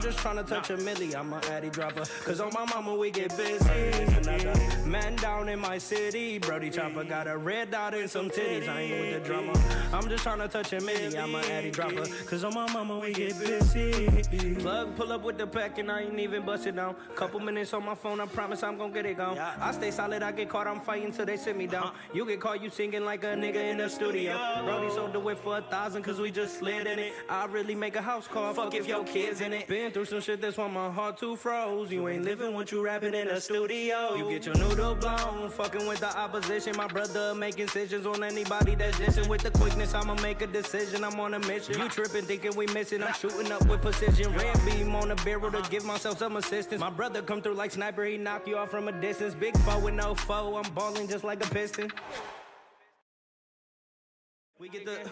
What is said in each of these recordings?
Just tryna touch a milli, I'm a addy dropper. Cause on my mama we get busy. Another man down in my city. Brody Chopper got a red dot and some titties. I ain't with the drama. I'm just tryna touch a milli, I'm a addy dropper. Cause on my mama we get busy. Plug pull up with the pack and I ain't even busted down. Couple minutes on my phone, I promise I'm gon' get it gone. I stay solid, I get caught, I'm fighting till they sit me down. You get caught, you singing like a nigga in the studio. Brody sold the whip for 1,000 cause we just slid in it. I really make a house call, fuck if your kids in it. Been through some shit, that's why my heart too froze. You ain't living what you rapping in a studio. You get your noodle blown, fucking with the opposition. My brother making decisions on anybody that's dissing. With the quickness, I'ma make a decision. I'm on a mission. You tripping, thinking we missing. I'm shooting up with precision. Red beam on the barrel to give myself some assistance. My brother come through like sniper, he knock you off from a distance. Big foe with no foe, I'm balling just like a piston. We get the...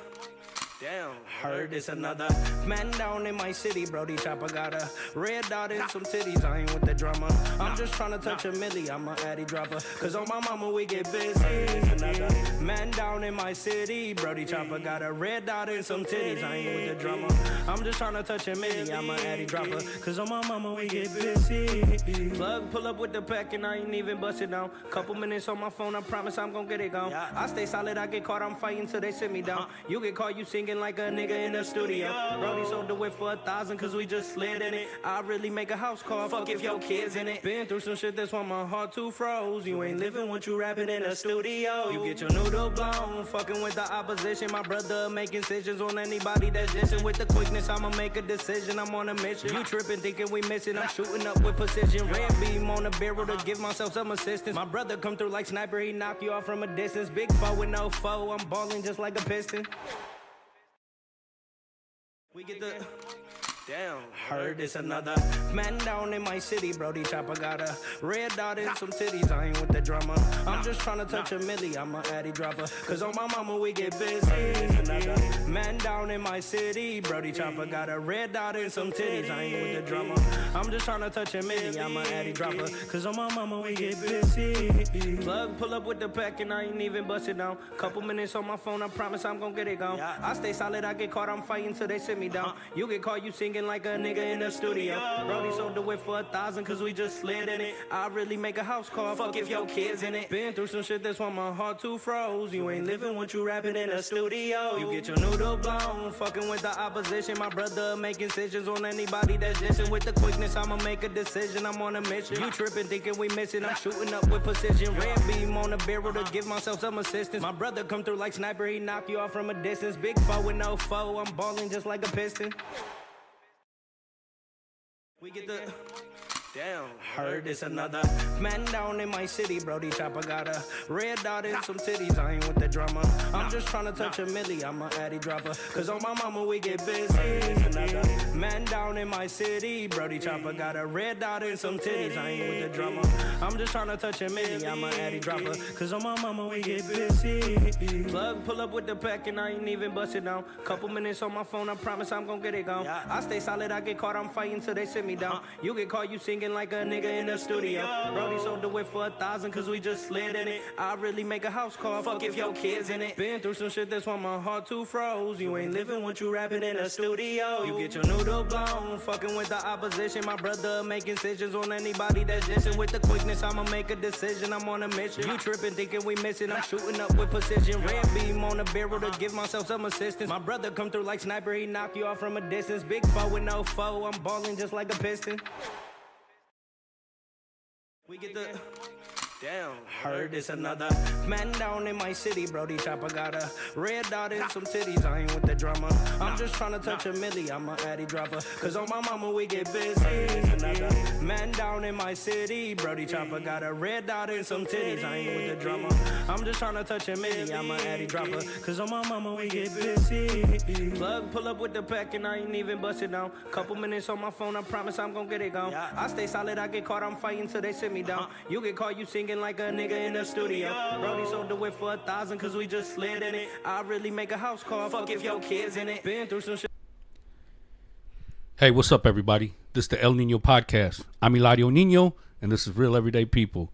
Damn, heard it's another man down in my city. Brody Chopper got a red dot and some titties. I ain't with the drama. I'm just tryna touch a milli, I'm a addy dropper. Cause on my mama we get busy. Another man down in my city. Brody Chopper got a red dot and some titties. I ain't with the drama. I'm just tryna touch a milli, I'm a addy dropper. Cause on my mama we get busy. Plug pull up with the pack and I ain't even busted down. Couple minutes on my phone, I promise I'm gon' get it gone. I stay solid, I get caught, I'm fighting till they sit me down. You get caught, you singing like a nigga in the studio. Brody sold the whip for 1,000 cause we just slid in it. I really make a house call, fuck if your kids in it. Been through some shit, that's why my heart too froze. You ain't living what you rapping in a studio. You get your noodle blown, fucking with the opposition. My brother making decisions on anybody that's dissing. With the quickness, I'ma make a decision. I'm on a mission. You tripping, thinking we missing. I'm shooting up with precision. Red beam on the barrel to give myself some assistance. My brother come through like sniper, he knock you off from a distance. Big foe with no foe, I'm balling just like a piston. We get the... Damn, heard it's another man down in my city. Brody Chopper got a red dot and some titties. I ain't with the drama. I'm just tryna touch a milli, I'm a addy dropper. Cause on my mama we get busy. Another man down in my city. Brody Chopper got a red dot and some titties. I ain't with the drama. I'm just tryna touch a milli, I'm a addy dropper. Cause on my mama we get busy. Plug pull up with the pack and I ain't even busted down. Couple minutes on my phone, I promise I'm gon' get it gone. I stay solid, I get caught, I'm fighting till they sit me down. You get caught, you singing like a nigga in the studio. Brody sold the whip for 1,000 cause we just slid in it. I really make a house call, fuck if your kids in it. Been through some shit, that's why my heart too froze. You ain't living what you rapping in a studio. You get your noodle blown, fucking with the opposition. My brother making decisions on anybody that's dissing. With the quickness, I'ma make a decision. I'm on a mission. You tripping, thinking we missing. I'm shooting up with precision. Red beam on the barrel to give myself some assistance. My brother come through like sniper, he knock you off from a distance. Big foe with no foe, I'm balling just like a piston. We get the... Damn, heard it's another man down in my city. Brody Chopper got a red dot and some titties. I ain't with the drama. I'm just tryna touch a milli, I'm a addy dropper. Cause on my mama we get busy. Another man down in my city. Brody Chopper got a red dot and some titties. I ain't with the drama. I'm just tryna touch a milli, I'm a addy dropper. Cause on my mama we get busy. Plug pull up with the pack and I ain't even busted down. Couple minutes on my phone, I promise I'm gon' get it gone. I stay solid, I get caught, I'm fighting till they sit me down. You get caught, you singing like a nigga in the studio. Brody sold the whip for 1,000 cause we just slid in it. I really make a house call, fuck if your kids in it. Been through some shit, that's why my heart too froze. You ain't living what you rapping in a studio. You get your noodle blown, fucking with the opposition. My brother making decisions on anybody that's dissing. With the quickness, I'ma make a decision. I'm on a mission. You tripping, thinking we missing. I'm shooting up with precision. Red beam on the barrel to give myself some assistance. My brother come through like sniper, he knock you off from a distance. Big foe with no foe, I'm balling just like a piston. We get the... Damn, heard it's another man down in my city. Brody Chopper got a red dot and some titties. I ain't with the drama. I'm just tryna touch a milli, I'm a addy dropper. Cause on my mama we get busy. Another man down in my city. Brody Chopper got a red dot and some titties. I ain't with the drama. I'm just tryna touch a milli, I'm a addy dropper. Cause on my mama we get busy. Plug pull up with the pack and I ain't even busted down. Couple minutes on my phone, I promise I'm gon' get it gone. I stay solid, I get caught, I'm fighting till they sit me down. You get caught, you singing like a nigga in the studio. Brody sold the whip for 1,000 cause we just slid in it. I really make a house call, fuck if your kids in it. Been through some shit. Hey, what's up, everybody? This is the El Nino Podcast. I'm Eladio Nino, and this is Real Everyday People.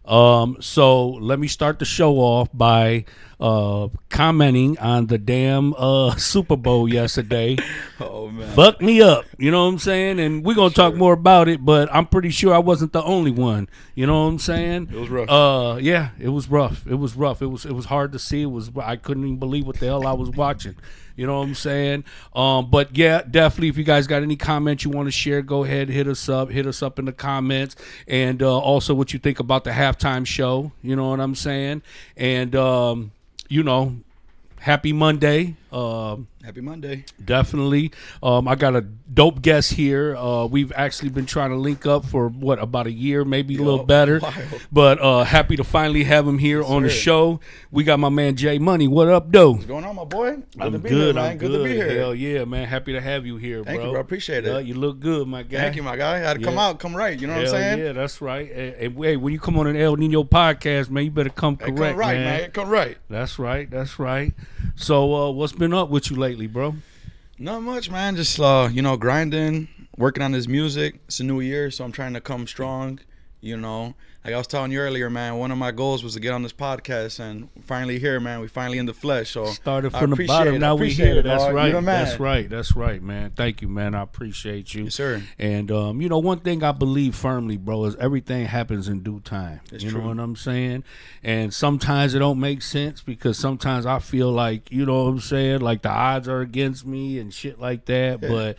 So let me start the show off by commenting on the damn Super Bowl yesterday. Oh man, Fucked me up, you know what I'm saying? And we're gonna talk more about it, but I'm pretty sure I wasn't the only one. You know what I'm saying? It was rough. Yeah, it was rough. It was rough. It was hard to see. I couldn't even believe what the hell I was watching. You know what I'm saying? But yeah, definitely. If you guys got any comments you want to share, go ahead, hit us up in the comments, and also what you think about the halftime show. You know what I'm saying? And happy Monday. Happy Monday. Definitely. I got a dope guest here. We've actually been trying to link up for about a year, maybe a little better. Wild. But happy to finally have him here on the show. We got my man Jay Money. What up, though? What's going on, my boy? I'm to be good. Here, man. I'm good to be here. Hell yeah, man. Happy to have you here, Thank bro. you, bro. Appreciate it. You look good, my guy. Thank you, my guy. I had to come right. You know what I'm Hell saying? yeah, that's right. And hey, when you come on an El Nino podcast, man, you better come correct, come right, man. Come right. That's right. That's right. So, what's been up with you lately, bro? Not much, man. Just grinding, working on this music. It's a new year, so I'm trying to come strong. You know, like I was telling you earlier, man. One of my goals was to get on this podcast, and finally here, man. We finally in the flesh. So started from the bottom, now we here. That's right. You're the man. That's right. That's right, man. Thank you, man. I appreciate you, yes, sir. And one thing I believe firmly, bro, is everything happens in due time. It's you true. know what I'm saying? And sometimes it don't make sense because sometimes I feel like, you know what I'm saying, like the odds are against me and shit like that. Yeah. But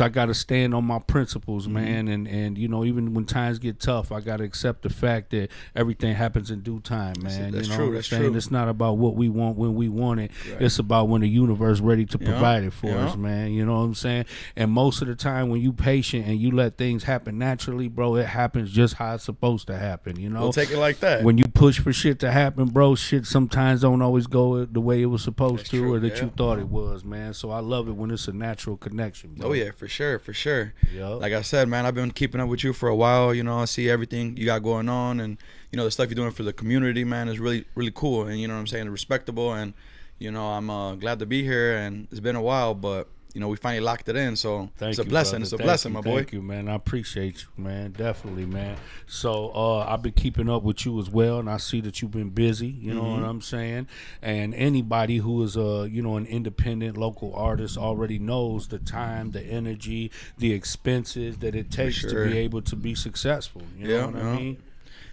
I got to stand on my principles, Mm-hmm. man. And even when times get tough, I got to accept the fact that everything happens in due time, man. That's you know true. what I'm That's saying? true. It's not about what we want when we want it. Right. It's about when the universe ready to provide it for Yeah. us, man. You know what I'm saying? And most of the time when you patient and you let things happen naturally, bro, it happens just how it's supposed to happen, you know? We'll take it like that. When you push for shit to happen, bro, shit sometimes don't always go the way it was supposed That's to true, or that yeah. you thought it was, man. So I love it when it's a natural connection, bro. Oh yeah, for sure, for sure. Yup. Like I said, man, I've been keeping up with you for a while. You know, I see everything you got going on, and the stuff you're doing for the community, man, is really, really cool. And you know what I'm saying, respectable. And I'm glad to be here. And it's been a while, but we finally locked it in. So Thank it's a you, blessing. brother. It's a Thank blessing, you. my boy. Thank you, man. I appreciate you, man. Definitely, man. So I've been keeping up with you as well, and I see that you've been busy. You know what I'm saying? And anybody who is an independent local artist already knows the time, the energy, the expenses that it takes sure. to be able to be successful. You know what I mean?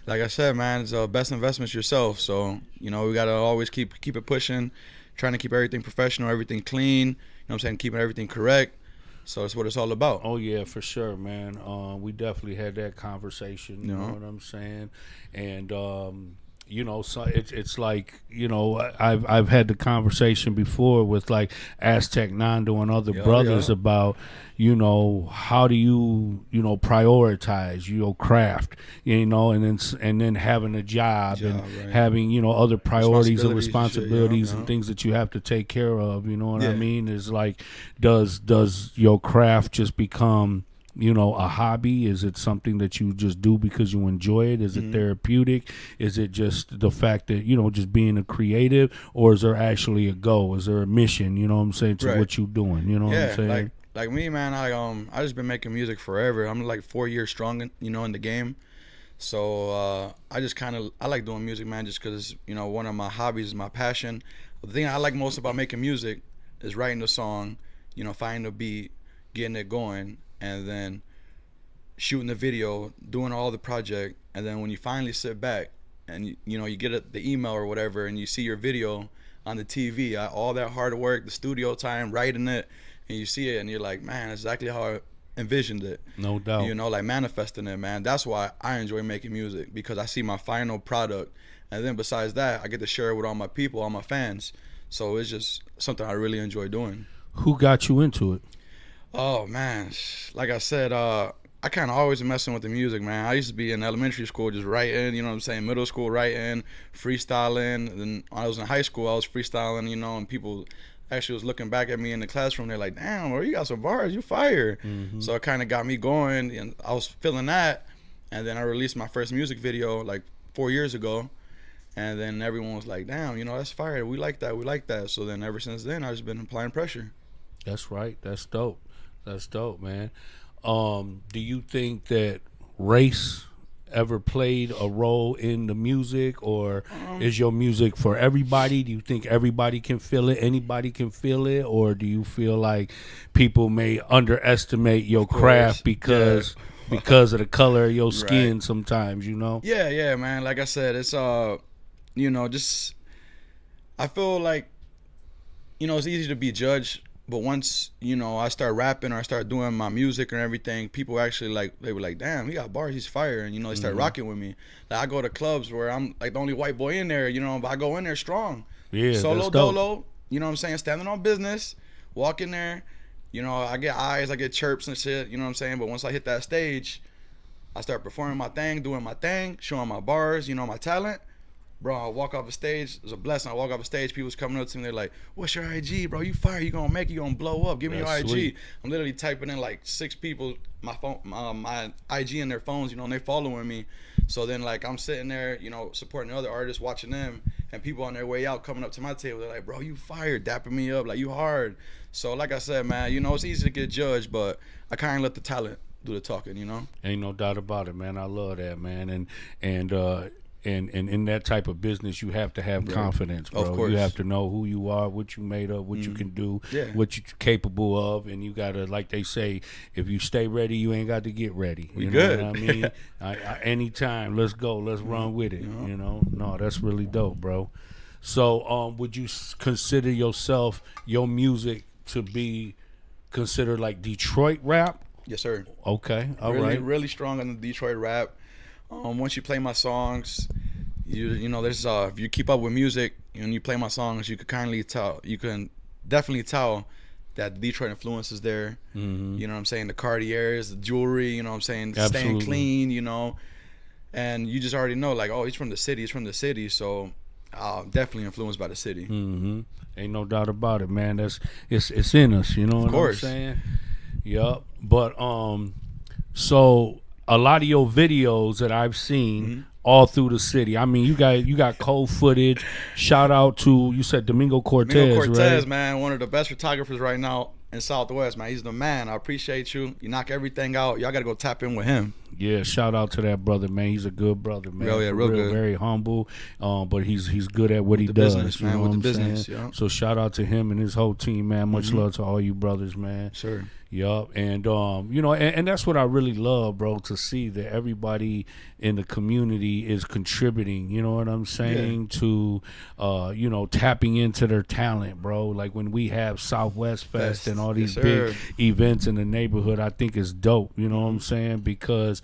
Like I said, man, it's best investment yourself. So we gotta always keep it pushing, trying to keep everything professional, everything clean. You know what I'm saying? Keeping everything correct. So that's what it's all about. Oh yeah, for sure, man. We definitely had that conversation. You know what I'm saying? And so it's like I've had the conversation before with like Aztec Nando and other brothers about how do you prioritize craft and then having a job and right. having other priorities and responsibilities shit, and things that you have to take care of. You know what Yeah. I mean? Is like does your craft just become a hobby? Is it something that you just do because you enjoy it? Is it therapeutic? Is it just the fact that, just being a creative, or is there actually a goal? Is there a mission, you know what I'm saying, to Right. what you're doing? You know what I'm saying? Like me, man, I just been making music forever. I'm like 4 years strong in the game. So I like doing music, man, just because one of my hobbies is my passion. The thing I like most about making music is writing the song, finding the beat, getting it going, and then shooting the video, doing all the project, and then when you finally sit back and you get the email or whatever, and you see your video on the TV, all that hard work, the studio time, writing it, and you see it, and you're like, man, that's exactly how I envisioned it. No doubt. Like manifesting it, man. That's why I enjoy making music, because I see my final product, and then besides that, I get to share it with all my people, all my fans. So it's just something I really enjoy doing. Who got you into it? Oh man, like I said, I kind of always messing with the music, man. I used to be in elementary school just writing, middle school writing, freestyling. And then when I was in high school, I was freestyling, and people actually was looking back at me in the classroom. They're like, damn, bro, you got some bars, you fire. So it kind of got me going, and I was feeling that. And then I released my first music video like 4 years ago. And then everyone was like, damn, that's fire. We like that. So then ever since then, I've just been applying pressure. That's right. That's dope. That's dope, man. Do you think that race ever played a role in the music, or is your music for everybody? Do you think everybody can feel it, anybody can feel it, or do you feel like people may underestimate your craft because because of the color of your skin sometimes, you know? Yeah, man. Like I said, it's you know, just I feel like, you know, it's easy to be judged, but once, you know, I start rapping or I start doing my music and everything, people actually like, they were like, damn, he got bars, he's fire, and you know, they start rocking with me. Like I go to clubs where I'm like the only white boy in there, you know, but I go in there strong. Yeah, Solo dolo, you know what I'm saying, standing on business, walk in there, you know, I get eyes, I get chirps and shit, you know what I'm saying, but once I hit that stage, I start performing my thing, doing my thing, showing my bars, you know, my talent. Bro, I walk off a stage. It was a blessing. I walk off a stage. People's coming up to me. They're like, "What's your IG, bro? You fire. You gonna make it. You gonna blow up. Give me your IG." Sweet. I'm literally typing in like 6 people my phone, my IG in their phones. You know, and they following me. So then like I'm sitting there, you know, supporting other artists, watching them, and people on their way out coming up to my table. They're like, "Bro, you fired, dapping me up. Like you hard." So like I said, man, you know, it's easy to get judged, but I kind of let the talent do the talking. You know. Ain't no doubt about it, man. I love that, man. And in that type of business, you have to have confidence, bro. Of course. You have to know who you are, what you made of, what you can do, what you're capable of, and you gotta, like they say, if you stay ready, you ain't got to get ready. You know good. what I mean? Anytime, let's go, let's run with it. You know, no, that's really dope, bro. So, would you consider yourself, your music, to be considered like Detroit rap? Yes, sir. Okay, all right. Really strong on the Detroit rap. Once you play my songs, you know, there's if you keep up with music and you play my songs, you can definitely tell that the Detroit influence is there. You know what I'm saying? The Cartiers, the jewelry, you know what I'm saying? Staying clean, you know. And you just already know, like, oh, he's from the city, so definitely influenced by the city. Ain't no doubt about it, man. It's in us, you know what I'm saying? Yup. But so a lot of your videos that I've seen all through the city. I mean, you got cold footage. Shout out to, you said Domingo Cortez, Domingo Cortez, right? man, one of the best photographers right now in Southwest, man. He's the man. I appreciate you. You knock everything out. Y'all got to go tap in with him. Yeah, shout out to that brother, man. He's a good brother, man. Real good. Very humble, but he's good at what he does. Business, man, with the business, yeah. So shout out to him and his whole team, man. Much love to all you brothers, man. Sure. Yup, and you know, and that's what I really love, bro, to see that everybody in the community is contributing, you know what I'm saying, to you know, tapping into their talent, bro. Like when we have Southwest Fest and all these big events in the neighborhood, I think it's dope, you know what I'm saying? Because,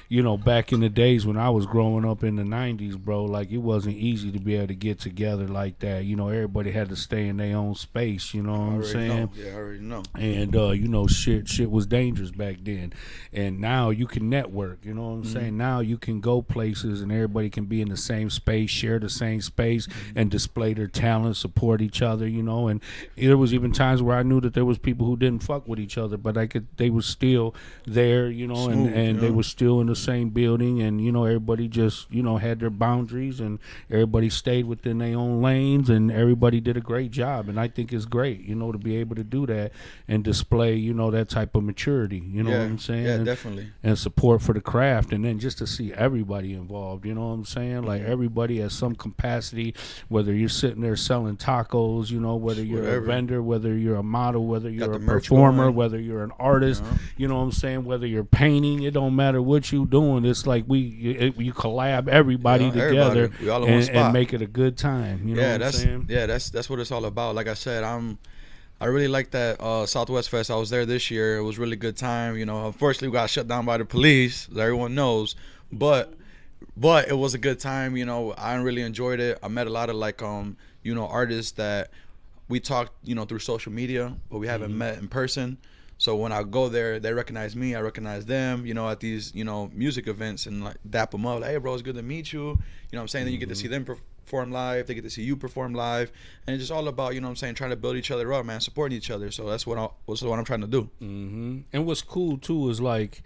you know, back in the days when I was growing up in the 90s, bro, like it wasn't easy to be able to get together like that. You know, everybody had to stay in their own space, you know what I'm saying? Yeah, I already know. And, you know, shit was dangerous back then. And now you can network, you know what I'm saying? Now you can go places and everybody can be in the same space, share the same space, and display their talent, support each other, you know? And there was even times where I knew that there was people who didn't fuck with each other, but they were still there, you know, and they were still in the same building, and you know, everybody just, you know, had their boundaries and everybody stayed within their own lanes, and everybody did a great job. And I think it's great, you know, to be able to do that and display, you know, that type of maturity, you know what I'm saying? Yeah, definitely. And support for the craft, and then just to see everybody involved, you know what I'm saying? Like everybody has some capacity, whether you're sitting there selling tacos, you know, whether you're a vendor, whether you're a model, whether you're a performer, whether you're an artist, you know what I'm saying? Whether you're painting, it don't matter what you doing. It's like you collab everybody together and make it a good time. You know what I'm saying? Yeah, that's what it's all about. Like I said, I really like that Southwest Fest. I was there this year. It was a really good time. You know, unfortunately, we got shut down by the police, as everyone knows. But it was a good time. You know, I really enjoyed it. I met a lot of like you know, artists that we talked, you know, through social media, but we haven't met in person. So when I go there, they recognize me, I recognize them, you know, at these, you know, music events, and like dap them up, like, hey bro, it's good to meet you. You know what I'm saying? Then you get to see them perform live, they get to see you perform live, and it's just all about, you know what I'm saying, trying to build each other up, man, supporting each other. So that's what I'm trying to do. And what's cool too is like,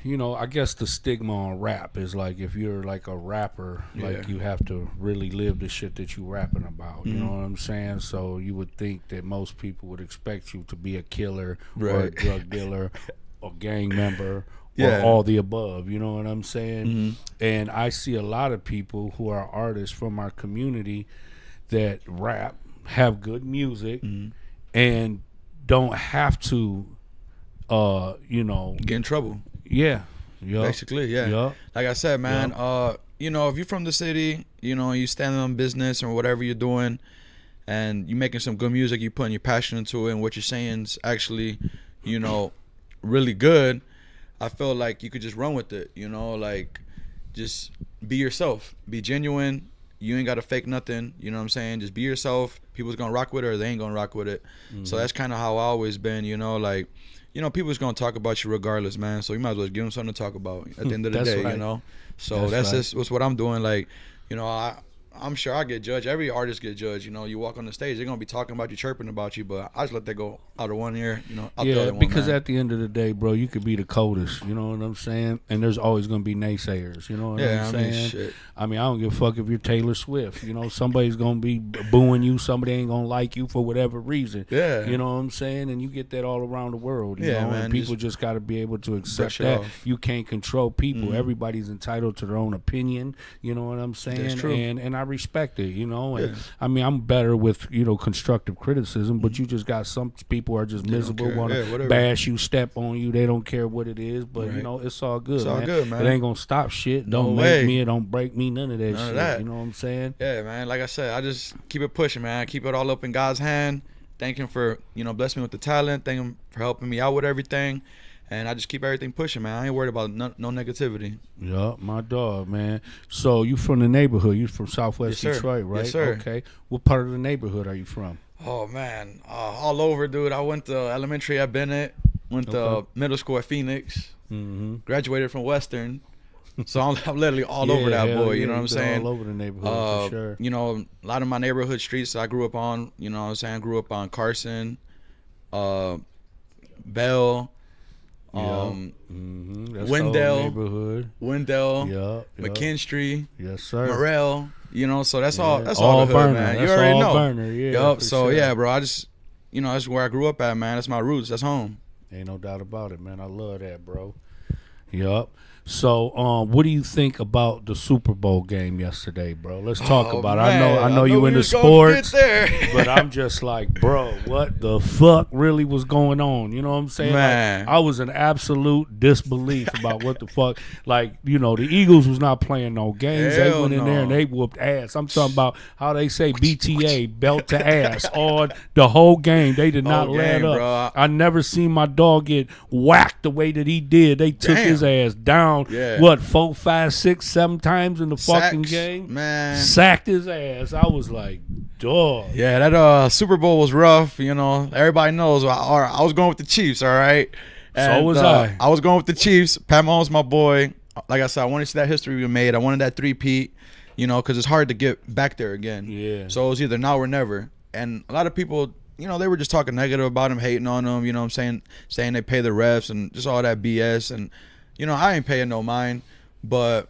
you know, I guess the stigma on rap is like, if you're like a rapper, like you have to really live the shit that you rapping about. You know what I'm saying? So you would think that most people would expect you to be a killer or a drug dealer or gang member Yeah. or all the above. You know what I'm saying? Mm-hmm. And I see a lot of people who are artists from our community that rap, have good music, Mm-hmm. and don't have to, Get in trouble. yeah. Yup. Basically, yeah. Yup. Like I said, man, if you're from the city, you stand on business or whatever you're doing, and you're making some good music, you putting your passion into it, and what you're saying is actually, really good, I feel like you could just run with it, like just be yourself, be genuine. You ain't got to fake nothing, you know what I'm saying? Just be yourself. People's going to rock with it or they ain't going to rock with it. Mm-hmm. So that's kind of how I always been, like, people's going to talk about you regardless, man. So you might as well give them something to talk about at the end of the day, right. So that's just what I'm doing. Like, I'm sure I get judged. Every artist get judged. You walk on the stage, they're gonna be talking about you, chirping about you. But I just let that go out of one ear, out the other one. Because man. at the end of the day, bro, you could be the coldest. You know what I'm saying? And there's always gonna be naysayers. You know what I'm saying? Shit. I don't give a fuck if you're Taylor Swift. Somebody's gonna be booing you. Somebody ain't gonna like you for whatever reason. Yeah. You know what I'm saying? And you get that all around the world. You know? Man. And people just got to be able to accept that. Off. You can't control people. Mm-hmm. Everybody's entitled to their own opinion. You know what I'm saying? That's true. And I respect it. And I'm better with constructive criticism, but you just got some people are just miserable, want to bash you, step on you. They don't care what it is, but it's all good. It's all good, man. It ain't gonna stop shit. Don't make me. It don't break me. None of that shit. You know what I'm saying? Yeah, man. Like I said, I just keep it pushing, man. I keep it all up in God's hand. Thank Him for blessing me with the talent. Thank Him for helping me out with everything. And I just keep everything pushing, man. I ain't worried about no negativity. Yeah, my dog, man. So you from the neighborhood? You from Southwest Detroit, right? Yes, sir. Okay. What part of the neighborhood are you from? Oh, man. All over, dude. I went to elementary at Bennett. Went to middle school at Phoenix. Mm-hmm. Graduated from Western. So I'm literally all over that boy. You know what I'm saying? All over the neighborhood, for sure. A lot of my neighborhood streets I grew up on. You know what I'm saying? I grew up on Carson, Bell. Wendell, neighborhood. Wendell, McKinstry, yes sir, Morrell, so that's all the hood, Burner. man. That's you already all know. Burner, yeah. Yup. So sure. Yeah, bro. I just, that's where I grew up at, man. That's my roots. That's home. Ain't no doubt about it, man. I love that, bro. Yup. So, what do you think about the Super Bowl game yesterday, bro? Let's talk about it. I know you into sports, but I'm just like, bro, what the fuck really was going on? You know what I'm saying? Man. Like, I was in absolute disbelief about what the fuck. Like, the Eagles was not playing no games. Hell they went in there and they whooped ass. I'm talking about how they say BTA, belt to ass, all the whole game. They did not let up. Bro. I never seen my dog get whacked the way that he did. They took his ass down. Yeah. What, 4, 5, 6, 7 times in the fucking Sacks, game? man. Sacked his ass. I was like, dog. Yeah, that Super Bowl was rough. Everybody knows. I was going with the Chiefs. All right. And, so was I. I was going with the Chiefs. Pat Mahomes, my boy. Like I said, I wanted to see that history we made. I wanted that 3-peat. Because it's hard to get back there again. Yeah. So it was either now or never. And a lot of people, they were just talking negative about him, hating on him. You know what I'm saying they pay the refs and just all that BS. And I ain't paying no mind, but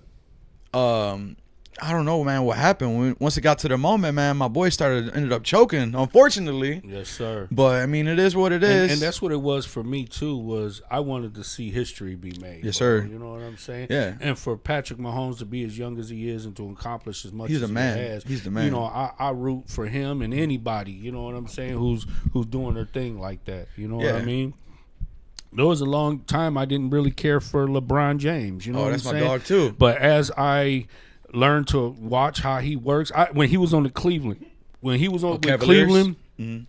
I don't know, man, what happened. Once it got to the moment, man, my boy ended up choking, unfortunately. Yes, sir. But, it is what it is. And that's what it was for me, too, was I wanted to see history be made. Yes, sir. You know what I'm saying? Yeah. And for Patrick Mahomes to be as young as he is and to accomplish as much He's as the man. he has. He's the man. I root for him and anybody, you know what I'm saying, who's doing their thing like that. You know what I mean? There was a long time I didn't really care for LeBron James. You know what I'm saying? That's my dog, too. But as I learned to watch how he works, when he was on with Cleveland, mm-hmm.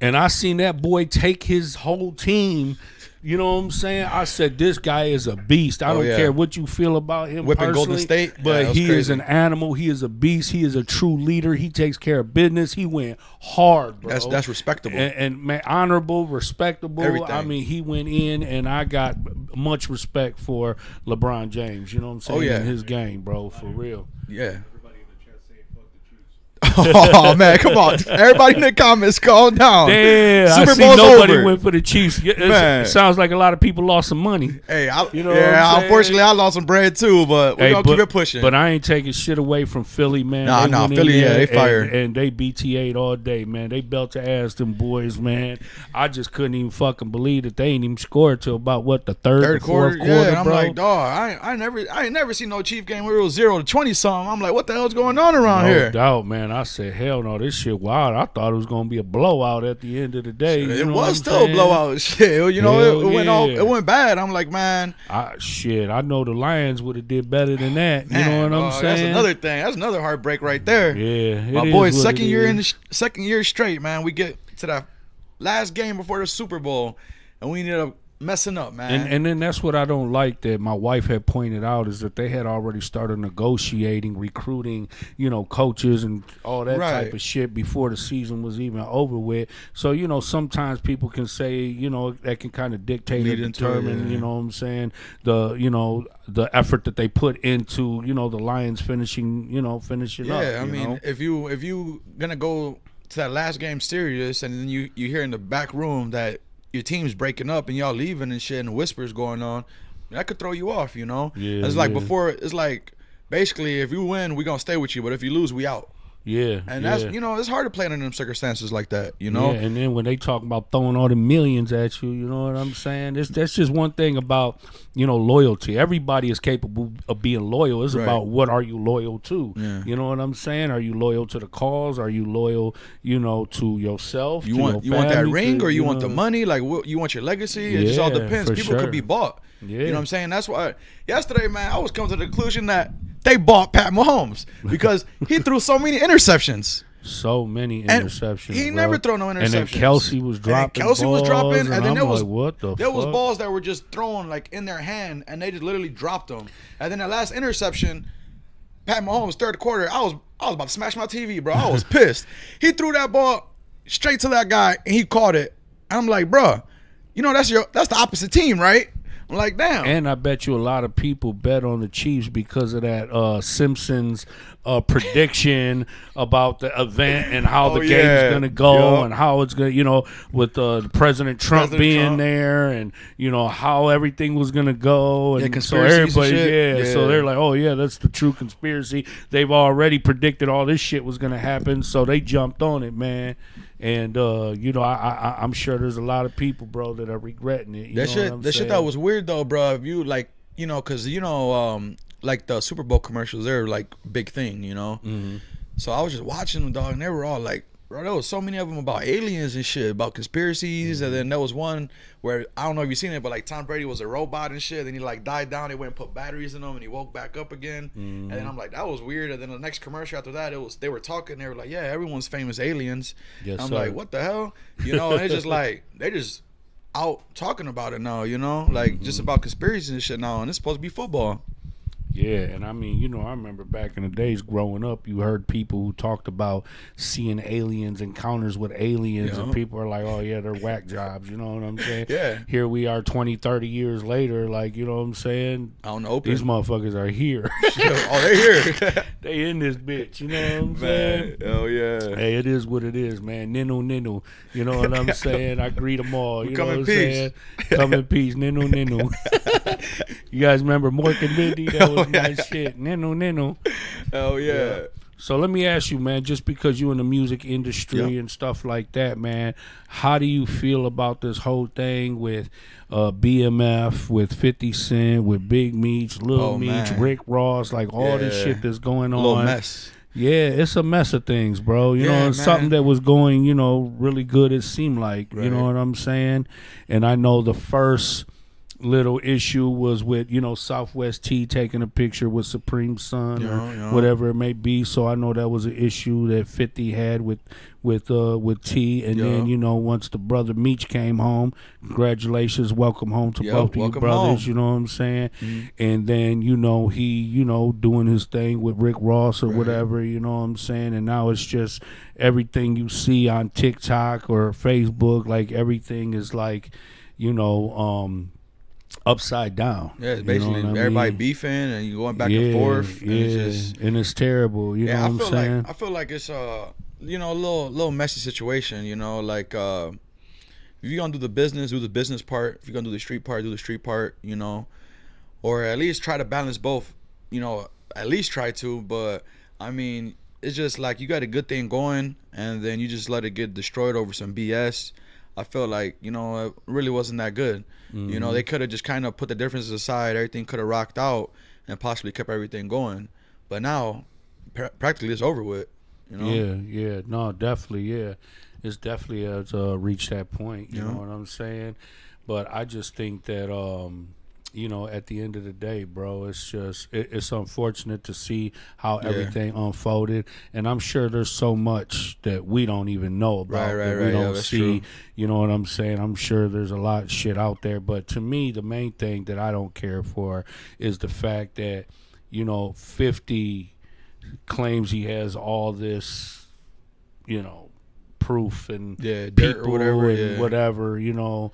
and I seen that boy take his whole team, you know what I'm saying? I said, this guy is a beast. I don't care what you feel about him Whipping personally, Golden State, but he crazy. is an animal. He is a beast. He is a true leader. He takes care of business. He went hard, bro. That's respectable. And man, honorable, respectable. Everything. I mean, he went in, and I got much respect for LeBron James. You know what I'm saying? In his game, bro, for real. Yeah. Oh man, come on! Everybody in the comments, calm down. Damn, Super I see Bowl's nobody over. went for the Chiefs. Man. It sounds like a lot of people lost some money. Hey, You know what I'm saying? unfortunately, I lost some bread too, but we're gonna keep it pushing. But I ain't taking shit away from Philly, man. Nah, They went in Philly, there they fired. and they BTA'd all day, man. They belt to ass, them boys, man. I just couldn't even fucking believe that they ain't even scored till about what, the third or fourth quarter, yeah. And I'm bro. like, dog, I ain't never seen no Chief game where it was 0-20 something. I'm like, what the hell's going on around No here? doubt, man. I said, hell no, this shit wild. I thought it was gonna be a blowout at the end of the day. It You know what was I'm still a saying? blowout. Shit, you know, Hell it went off. yeah. It went bad. I'm like, man, I know the Lions would have did better than that. You man, know what I'm saying? That's another thing. That's another heartbreak right there. Yeah, My it boys, is what second it year is. second year straight, man. We get to that last game before the Super Bowl, and we ended up messing up, man. And then that's what I don't like that my wife had pointed out is that they had already started negotiating, recruiting, you know, coaches and all that Right. type of shit before the season was even over with. So, you know, sometimes people can say, you know, that can kind of dictate Lead or into it, determine, yeah. you know what I'm saying, the effort that they put into, you know, the Lions finishing up. Yeah, I you mean, know? if you gonna go to that last game serious, and then you hear in the back room that your team's breaking up and y'all leaving and shit, and whispers going on, that could throw you off, you know. Yeah, it's like yeah. before. It's like basically, if you win, we gonna stay with you, but if you lose, we out. Yeah, And yeah. that's, you know, it's hard to play under them circumstances like that, you know. Yeah, and then when they talk about throwing all the millions at you, you know what I'm saying? That's just one thing about, you know, loyalty. Everybody is capable of being loyal. It's Right. about what are you loyal to. Yeah. You know what I'm saying? Are you loyal to the cause? Are you loyal, you know, to yourself? You to want your that family, ring, to, or you want the know? money? Like, what, you want your legacy? It just all Yeah, depends. for People sure. could be bought. Yeah. You know what I'm saying? That's why yesterday, man, I was coming to the conclusion that they bought Pat Mahomes because he threw so many interceptions. So many And interceptions. he bro. never throw no And then interceptions. Kelsey was And then dropping. Kelsey was balls, dropping, and then I'm there was like, what the there was fuck? balls that were just thrown like in their hand, and they just literally dropped them. And then the last interception, Pat Mahomes, third quarter, I was about to smash my TV, bro. I was pissed. He threw that ball straight to that guy, and he caught it. And I'm like, bro, you know that's the opposite team, right? I'm like, damn. And I bet you a lot of people bet on the Chiefs because of that Simpsons prediction about the event and how the game's going to go and how it's going to, you know, with President Trump being there and, you know, how everything was going to go. And so everybody, so they're like, oh, yeah, that's the true conspiracy. They've already predicted all this shit was going to happen. So they jumped on it, man. And you know, I'm sure there's a lot of people, bro, that are regretting it. That shit that was weird though, bro. If you like, you know, because you know, like the Super Bowl commercials, they're like big thing, you know. Mm-hmm. So I was just watching them, dog, and they were all like, bro, there was so many of them about aliens and shit, about conspiracies, and then there was one where I don't know if you've seen it, but like Tom Brady was a robot and shit. Then he like died down. They went and put batteries in him, and he woke back up again. And then I'm like, that was weird. And then the next commercial after that, they were talking. They were like, yeah, everyone's famous aliens. Yes, I'm sir. like, what the hell, you know? And it's just like they just out talking about it now, you know, like just about conspiracies and shit now, and it's supposed to be football. Yeah, and I mean, you know, I remember back in the days growing up, you heard people who talked about seeing aliens, encounters with aliens, and people are like, oh, yeah, they're whack jobs, you know what I'm saying? Yeah. Here we are 20, 30 years later, like, you know what I'm saying? Out in the open. These motherfuckers are here. Oh, they're here. They in this bitch, you know what I'm saying? Oh yeah. Hey, it is what it is, man. Ninu, you know what I'm saying? I greet them all. You come know in what I'm peace. saying? Come in peace, ninu. You guys remember Mork and Mindy? That was my shit. Ninu. Oh yeah. So let me ask you, man, just because you in the music industry and stuff like that, man, how do you feel about this whole thing with BMF, with 50 Cent, with Big Meech, Lil Meech, man. Rick Ross, like all this shit that's going on? A little mess. Yeah, it's a mess of things, bro. You know, Yeah, it's man. something that was going, you know, really good, it seemed like. You know Right. what I'm saying? And I know the first little issue was with, you know, Southwest T taking a picture with Supreme Son or whatever it may be. So I know that was an issue that 50 had with T. And then, you know, once the brother Meech came home, congratulations, welcome home to both of you welcome brothers. home. You know what I'm saying? And then, you know, he, you know, doing his thing with Rick Ross or whatever, you know what I'm saying? And now it's just everything you see on TikTok or Facebook, like everything is like, you know, upside down. Yeah, it's basically everybody beefing and you going back and forth. And and it's terrible. You know what I'm saying? I feel like it's you know, a little messy situation. You know, like if you're gonna do the business part. If you're gonna do the street part, do the street part. You know, or at least try to balance both. You know, at least try to. But I mean, it's just like you got a good thing going, and then you just let it get destroyed over some BS. I feel like, you know, it really wasn't that good. Mm-hmm. You know, they could have just kind of put the differences aside. Everything could have rocked out and possibly kept everything going. But now, practically it's over with. You know? Yeah. No, definitely, yeah. It's definitely has reached that point. You know what I'm saying? But I just think that, you know, at the end of the day, bro, it's just it's unfortunate to see how everything unfolded, and I'm sure there's so much that we don't even know about that we don't see. True. You know what I'm saying? I'm sure there's a lot of shit out there, but to me, the main thing that I don't care for is the fact that, you know, 50 claims he has all this, you know, proof and people or whatever, you know,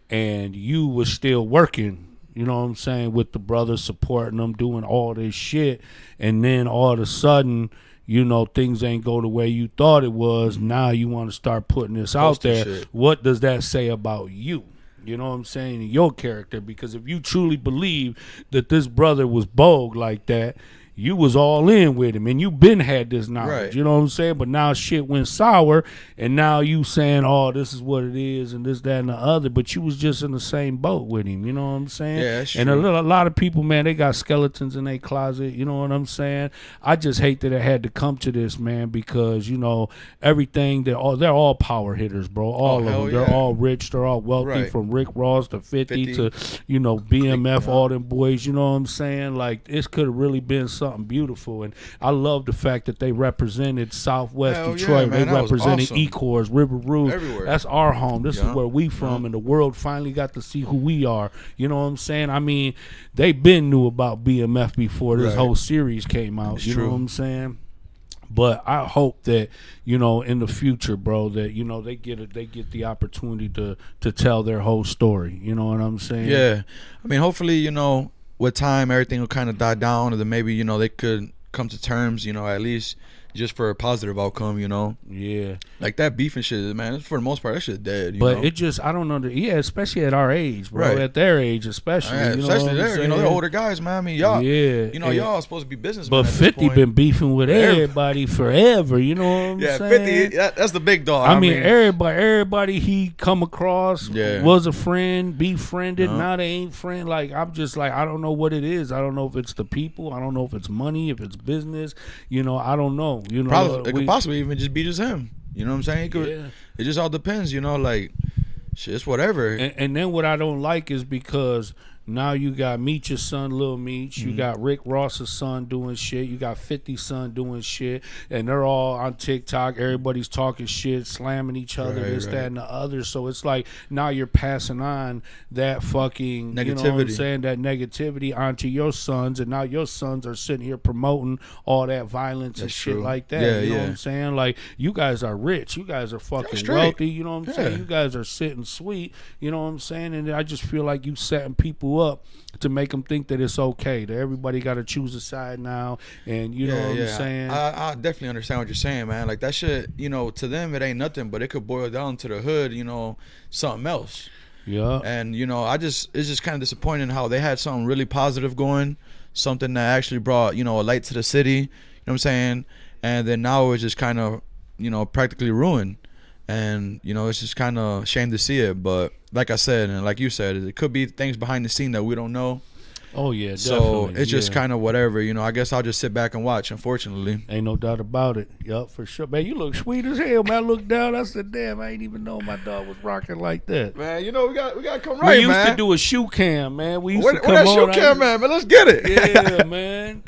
and you was still working. You know what I'm saying? With the brothers supporting them, doing all this shit. And then all of a sudden, you know, things ain't go the way you thought it was. Now you want to start putting this out there. Shit. What does that say about you? You know what I'm saying? Your character. Because if you truly believe that this brother was bold like that, you was all in with him, and you been had this knowledge. Right. You know what I'm saying? But now shit went sour, and now you saying, oh, this is what it is, and this, that, and the other. But you was just in the same boat with him. You know what I'm saying? Yeah, that's and true. a lot of people, man, they got skeletons in their closet. You know what I'm saying? I just hate that it had to come to this, man, because, you know, everything, they're all power hitters, bro. All of them. Yeah. They're all rich. They're all wealthy, from Rick Ross to 50 to, you know, BMF, all them boys. You know what I'm saying? Like, this could have really been something beautiful, and I love the fact that they represented Southwest Detroit. Man, they represented awesome. Ecorse, River Rouge. Everywhere. That's our home. This is where we from, and the world finally got to see who we are. You know what I'm saying? I mean, they been knew about BMF before this whole series came out. It's you true. know what I'm saying? But I hope that, you know, in the future, bro, that, you know, they get the opportunity to tell their whole story. You know what I'm saying? Yeah. I mean, hopefully, you know, with time, everything will kind of die down, or then maybe, you know, they could come to terms, you know, at least just for a positive outcome, you know. Yeah. Like that beef and shit, man, for the most part, that shit's dead. But know? It just, I don't know. Especially at our age, bro. Right. At their age, especially. Yeah, especially there. You know, they're older guys, man. I mean, y'all. Yeah. You know, y'all supposed to be businessmen. But 50 been beefing with everybody forever. You know what I'm saying? 50. That's the big dog. I mean, everybody he come across was a friend, befriended. Now they ain't friend. Like, I'm just like, I don't know what it is. I don't know if it's the people. I don't know if it's money. If it's business. You know, I don't know. You know, probably, it could possibly even just be just him. You know what I'm saying? It just all depends, you know, like, shit, it's whatever. And then what I don't like is because now you got Meech's son, Lil Meech. You got Rick Ross's son doing shit. You got 50's son doing shit. And they're all on TikTok. Everybody's talking shit, slamming each other, this, that, and the other. So it's like now you're passing on that fucking negativity. You know what I'm saying? That negativity onto your sons. And now your sons are sitting here promoting all that violence and shit like that. You know what I'm saying? Like, you guys are rich. You guys are fucking wealthy. You know what I'm saying? You guys are sitting sweet. You know what I'm saying? And I just feel like you setting people up to make them think that it's okay, that everybody got to choose a side now, and you know what I'm saying? I definitely understand what you're saying, man. Like, that shit, you know, to them it ain't nothing, but it could boil down to the hood, you know, something else. Yeah. And, you know, it's just kind of disappointing how they had something really positive going, something that actually brought, you know, a light to the city, you know what I'm saying? And then now it's just kind of, you know, practically ruined. And, you know, it's just kind of a shame to see it. But like I said, and like you said, it could be things behind the scene that we don't know. Oh, yeah, so it's just kind of whatever, you know. I guess I'll just sit back and watch, unfortunately. Ain't no doubt about it. Yup, for sure. Man, you look sweet as hell, man. I looked down. I said, damn, I ain't even know my dog was rocking like that. Man, you know, we got to come right, man. We used to do a shoe cam, man. We used to come that on. Shoe cam, man? Let's get it. Yeah, man.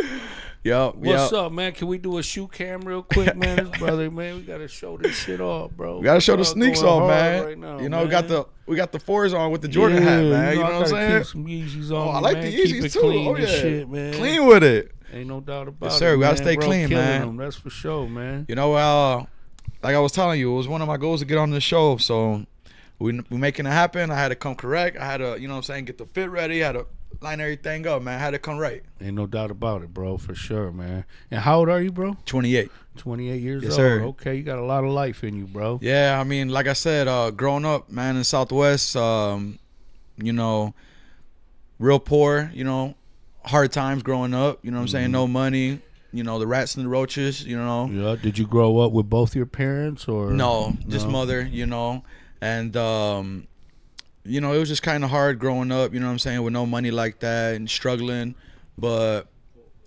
What's up, man? Can we do a shoe cam real quick, man? This brother, man, we gotta show this shit off, bro. We gotta show the sneaks off, man. Right now, you know, man. we got the fours on with the Jordan hat, man. You know what I'm saying? Keep some Yeezys on. I like the Yeezys too. Clean and shit, man. Clean with it. Ain't no doubt about it. Yes, sir. We gotta man. stay Bro, clean, man. Them, that's for sure, man. You know, like I was telling you, it was one of my goals to get on the show. So we making it happen. I had to come correct. I had to, you know what I'm saying, get the fit ready. I had to line everything up, man. I had to come right. Ain't no doubt about it, bro, for sure, man. And how old are you, bro? 28. 28 years Yes, old. sir. Okay, you got a lot of life in you, bro. Yeah, I mean, like I said, growing up, man, in Southwest, you know, real poor, you know, hard times growing up, you know what I'm saying? No money, you know, the rats and the roaches, you know. Yeah. Did you grow up with both your parents or? No, just mother, you know. And, you know, it was just kind of hard growing up, you know what I'm saying, with no money like that and struggling. But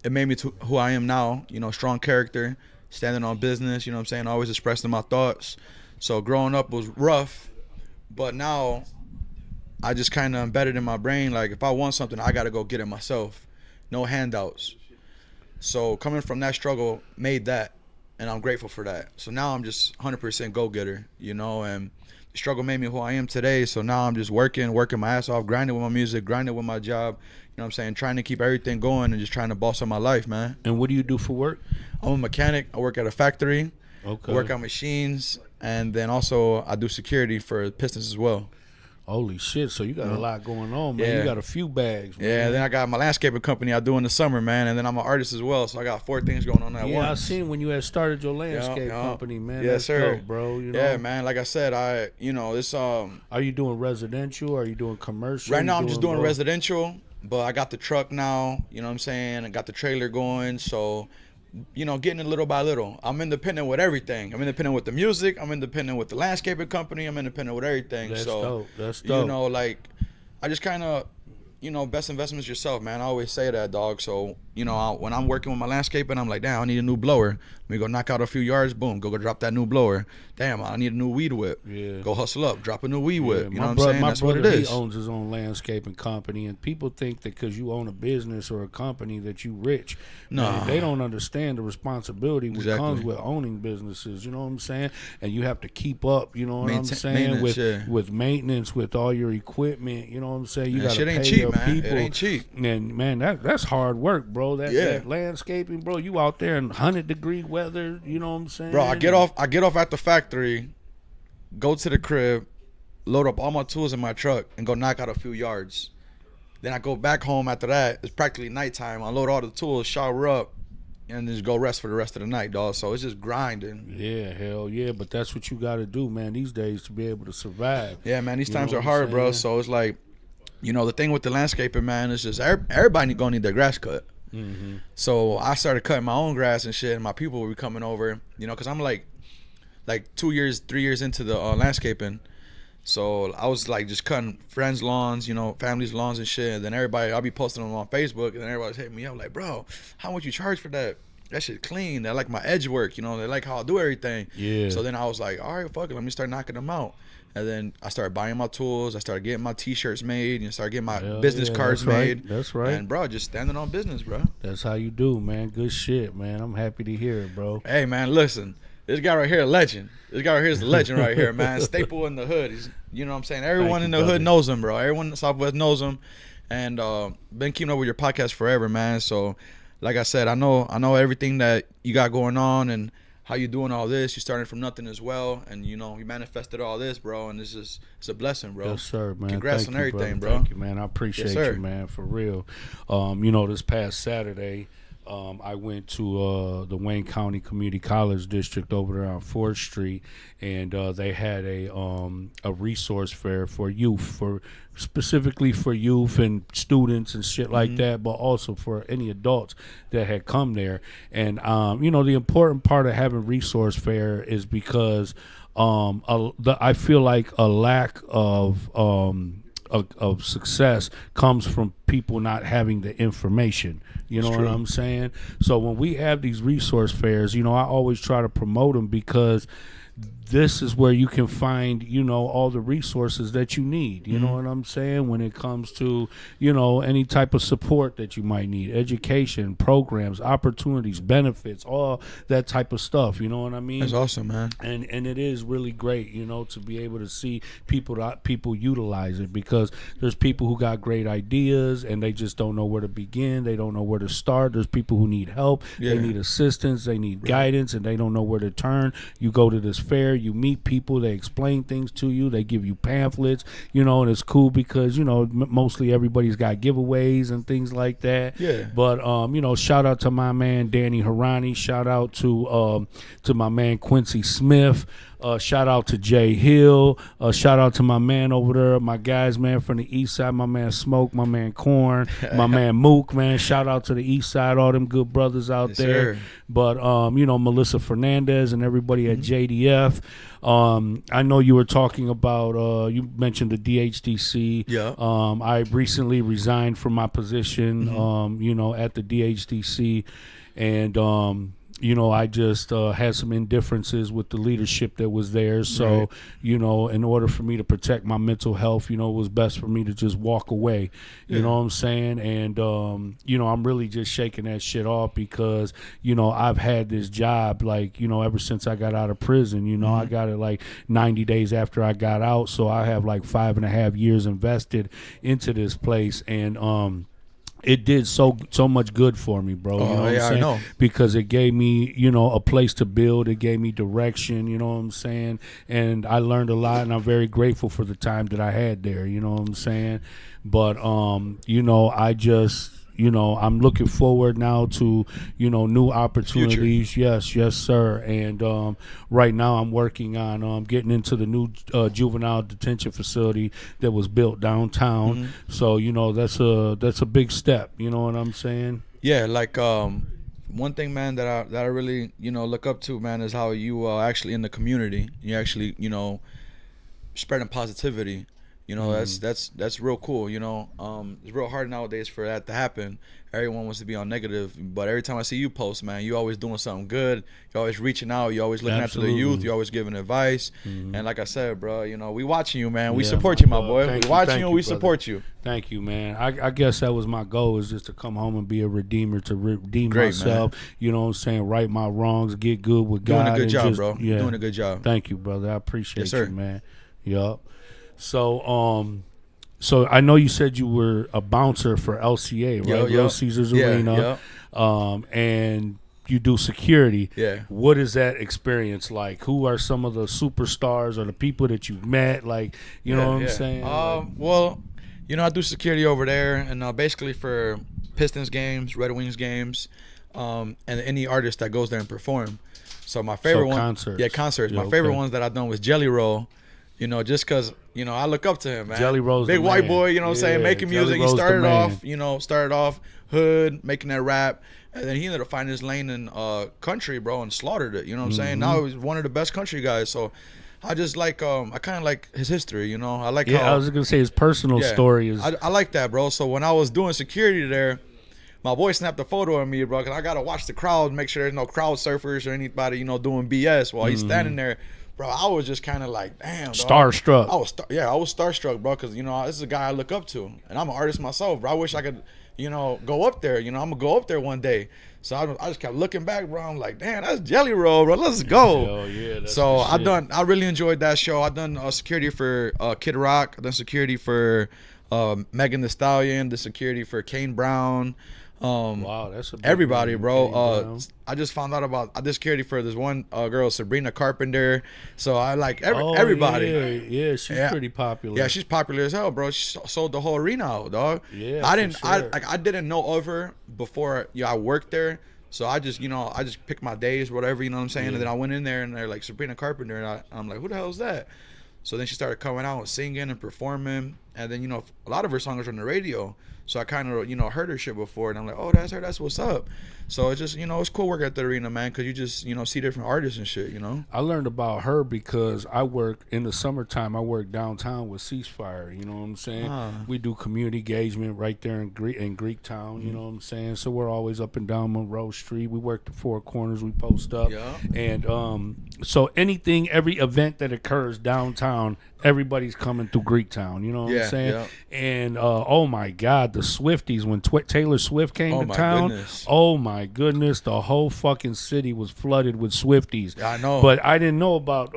it made me to who I am now, you know, strong character, standing on business, you know what I'm saying, always expressing my thoughts. So growing up was rough, but now I just kind of embedded in my brain, like, if I want something, I got to go get it myself. No handouts. So coming from that struggle made that, and I'm grateful for that. So now I'm just 100% go-getter, you know, and the struggle made me who I am today. So now I'm just working my ass off, grinding with my music, grinding with my job, you know what I'm saying, trying to keep everything going and just trying to boss up my life, man. And what do you do for work? I'm a mechanic. I work at a factory. Okay. I work on machines, and then also I do security for Pistons as well. Holy shit! So you got a lot going on, man. Yeah. You got a few bags, man. Yeah, then I got my landscaping company I do in the summer, man, and then I'm an artist as well, so I got 4 things going on at once. Yeah, I seen when you had started your landscape Yeah. company, man. Yes, That's sir. dope, bro. You know? Yeah, man. Like I said, you know, this Are you doing residential? Are you doing commercial? right now I'm just doing both? residential, but I got the truck now. You know what I'm saying? I got the trailer going, so you know, getting it little by little. I'm independent with everything. I'm independent with the music. I'm independent with the landscaping company. I'm independent with everything. That's so dope. That's dope. you know, like I just kind of, you know, best investment is yourself, man. I always say that, dog. So, you know, when I'm working with my landscaping, I'm like, damn, I need a new blower. Let me go knock out a few yards. Boom, go drop that new blower. Damn, I need a new weed whip. Yeah. Go hustle up, drop a new weed whip. You know what I'm brother, saying? My That's what brother, it is. He owns his own landscaping company, and people think that because you own a business or a company that you rich. No. Man, they don't understand the responsibility that Exactly. comes with owning businesses. You know what I'm saying? And you have to keep up. You know what I'm saying? Maintenance, With maintenance, with all your equipment. You know what I'm saying? You got to shit pay ain't cheap, your man. people. It ain't cheap. And man, that's hard work, bro. That landscaping, bro. You out there in 100-degree weather. You know what I'm saying? Bro, I get off at the factory, go to the crib, load up all my tools in my truck, and go knock out a few yards. Then I go back home after that. It's practically nighttime. I load all the tools, shower up, and just go rest for the rest of the night, dog. So it's just grinding. Yeah, hell yeah. But that's what you got to do, man, these days to be able to survive. Yeah, man, these You know times what are I'm hard, bro. saying? So it's like, you know, the thing with the landscaping, man, is just everybody gonna need their grass cut. Mm-hmm. So I started cutting my own grass and shit, and my people were coming over, you know, because I'm like 3 years into the landscaping. So I was like just cutting friends' lawns, you know, families' lawns and shit. And then I'll be posting them on Facebook, and then everybody's hitting me up like, bro, how much you charge for that? That shit clean. They like my edge work, you know, they like how I do everything. Yeah. So then I was like, all right, fuck it, let me start knocking them out. And then I started buying my tools. I started getting my T-shirts made and started getting my business cards that's right. made. That's right. And bro, just standing on business, bro. That's how you do, man. Good shit, man. I'm happy to hear it, bro. Hey, man, listen. This guy right here, a legend. This guy right here is a legend right here, man. Staple in the hood. He's, you know what I'm saying? Everyone in the hood knows him, bro. Everyone in the Southwest knows him. And been keeping up with your podcast forever, man. So, like I said, I know everything that you got going on and how you doing all this. You started from nothing as well. And, you know, you manifested all this, bro. And it's a blessing, bro. Yes, sir, man. Congrats Thank on you, everything, brother. bro. Thank you, man. I appreciate Yes, you, man, for real. You know, this past Saturday, I went to the Wayne County Community College District over there on 4th Street, and they had a resource fair for youth, specifically for youth and students and shit like that, but also for any adults that had come there. And you know, the important part of having resource fair is because I feel like a lack of success comes from people not having the information. You know what I'm saying? So when we have these resource fairs, you know, I always try to promote them because this is where you can find, you know, all the resources that you need. You know what I'm saying? When it comes to, you know, any type of support that you might need, education, programs, opportunities, benefits, all that type of stuff. You know what I mean? That's awesome, man. And it is really great, you know, to be able to see people utilize it, because there's people who got great ideas and they just don't know where to begin. They don't know where to start. There's people who need help. Yeah. They need assistance. They need guidance, and they don't know where to turn. You go to this fair, You meet people, they explain things to you, they give you pamphlets, you know, and it's cool because, you know, mostly everybody's got giveaways and things like that. Yeah. But you know, shout out to my man Danny Harani, shout out to my man Quincy Smith. Shout out to Jay Hill. Shout out to my man over there, my guys, man, from the east side, my man Smoke, my man Corn, my man Mook, man. Shout out to the east side, all them good brothers out there. Sir. But, you know, Melissa Fernandez and everybody at JDF. I know you were talking about, you mentioned the DHDC. Yeah. I recently resigned from my position, you know, at the DHDC. And, you know, I just had some indifferences with the leadership that was there. So, Right. you know, in order for me to protect my mental health, you know, it was best for me to just walk away. You know what I'm saying? And, you know, I'm really just shaking that shit off because, you know, I've had this job, like, you know, ever since I got out of prison. You know, I got it like 90 days after I got out. So I have like 5.5 years invested into this place. And, it did so much good for me, bro. You know what I'm saying? I know. Because it gave me, you know, a place to build. It gave me direction, you know what I'm saying? And I learned a lot, and I'm very grateful for the time that I had there, you know what I'm saying? But, you know, I just... You know, I'm looking forward now to, you know, new opportunities. Yes, sir. And right now I'm working on getting into the new juvenile detention facility that was built downtown. So, you know, that's a big step. You know what I'm saying? Yeah, like one thing, man, that I really, you know, look up to, man, is how you actually in the community. You actually, you know, spreading positivity. You know, that's real cool. You know, it's real hard nowadays for that to happen. Everyone wants to be on negative, but every time I see you post, man, you always doing something good. You're always reaching out. You're always looking after the youth. You're always giving advice. And like I said, bro, you know, we watching you, man. We support you, my boy. We watching you. We support you. Thank you, man. I guess that was my goal, is just to come home and be a redeemer, to redeem Great, myself. man. You know what I'm saying? Right my wrongs, get good with God. Doing a good job, just, bro. Yeah. Doing a good job. Thank you, brother. I appreciate Yes, sir. you, man. Yup. So, so I know you said you were a bouncer for LCA, right? Little Caesars Arena. And you do security. Yeah. What is that experience like? Who are some of the superstars or the people that you've met? Like, you know what I'm saying? Well, you know, I do security over there, and basically for Pistons games, Red Wings games, and any artist that goes there and perform. So my favorite concerts. Yeah, concerts. Yeah, My favorite ones that I've done was Jelly Roll. You know, just because, you know, I look up to him, man. Jelly Roll's big the white man. boy, you know what I'm saying, making Jelly music. He Roll's the started off hood, making that rap, and then he ended up finding his lane in country, bro, and slaughtered it. You know what I'm saying? Now he's one of the best country guys. So I just like, I kind of like his history. You know, I like how I was gonna say his personal story is. I like that, bro. So when I was doing security there, my boy snapped a photo of me, bro, because I gotta watch the crowd, make sure there's no crowd surfers or anybody, you know, doing BS while he's standing there. Bro, I was just kind of like, damn, dog. Starstruck. I was starstruck, bro, because, you know, this is a guy I look up to. And I'm an artist myself, bro. I wish I could, you know, go up there. You know, I'm going to go up there one day. So I just kept looking back, bro. I'm like, damn, that's Jelly Roll, bro. Let's go. Hell yeah, that's so the shit. I really enjoyed that show. I done security for Kid Rock. I done security for Megan Thee Stallion. The security for Kane Brown. Wow, that's a big everybody, name, bro. I just found out about I did security for this one girl, Sabrina Carpenter. So I like everybody. Yeah, she's pretty popular. Yeah, she's popular as hell, bro. She sold the whole arena out, dog. Yeah, I didn't. for sure. I didn't know of her before. I worked there. So I just picked my days, whatever, you know what I'm saying. And then I went in there and they're like Sabrina Carpenter, and I'm like, who the hell is that? So then she started coming out and singing and performing, and then a lot of her songs are on the radio. So I kind of, heard her shit before, and I'm like, oh, that's her, that's what's up. So it's just, it's cool working at the arena, man, because you just, see different artists and shit, I learned about her because I work, in the summertime, I work downtown with Ceasefire, you know what I'm saying? We do community engagement right there in Greektown, you know what I'm saying? So we're always up and down Monroe Street. We work the four corners, we post up. Yeah. And so every event that occurs downtown, everybody's coming through Greektown, you know what I'm saying? Yeah. And oh my God, the Swifties, when Taylor Swift came to town, goodness. oh my goodness, the whole fucking city was flooded with Swifties. Yeah, I know. But I didn't know about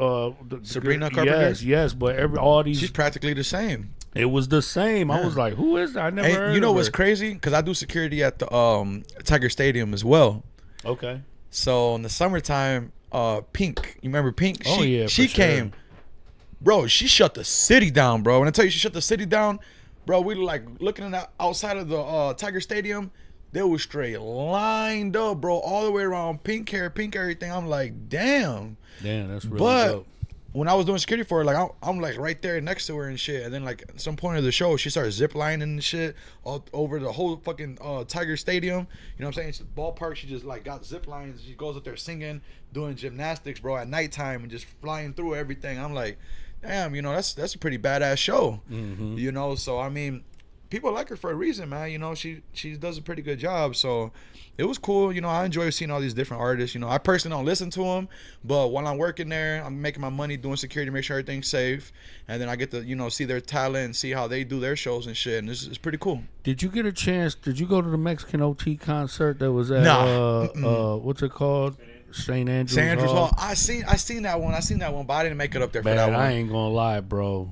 Sabrina Carpenter? Yes, but all these, She's practically the same. it was the same. I was like, who is that? I never heard And you know of what's her. crazy? Because I do security at the Tiger Stadium as well. Okay. So in the summertime, Pink. You remember Pink? Oh, yeah, She for sure. came, bro. She shut the city down, bro. When I tell you she shut the city down, bro, we were like looking at outside of the Tiger Stadium. They were straight lined up, bro, all the way around. Pink hair, pink everything. I'm like, damn. Damn, that's really But dope. when I was doing security for her, like I'm like right there next to her and shit. And then like at some point of the show, she started zip lining and shit all over the whole fucking Tiger Stadium. You know what I'm saying? It's the ballpark. She just like got zip lines. She goes up there singing, doing gymnastics, bro, at nighttime and just flying through everything. I'm like, damn, you know, that's a pretty badass show. Mm-hmm. You know, so I mean, people like her for a reason, man. You know, she does a pretty good job. So it was cool. You know, I enjoy seeing all these different artists. You know, I personally don't listen to them, but while I'm working there, I'm making my money doing security, make sure everything's safe, and then I get to, you know, see their talent and see how they do their shows and shit. And it's pretty cool. Did you get a chance? Did you go to the Mexican OT concert that was at Nah. What's it called? St. Andrews St. Andrews Hall. Hall. I seen that one, but I didn't make it up there for Man, that one. I ain't gonna lie, bro.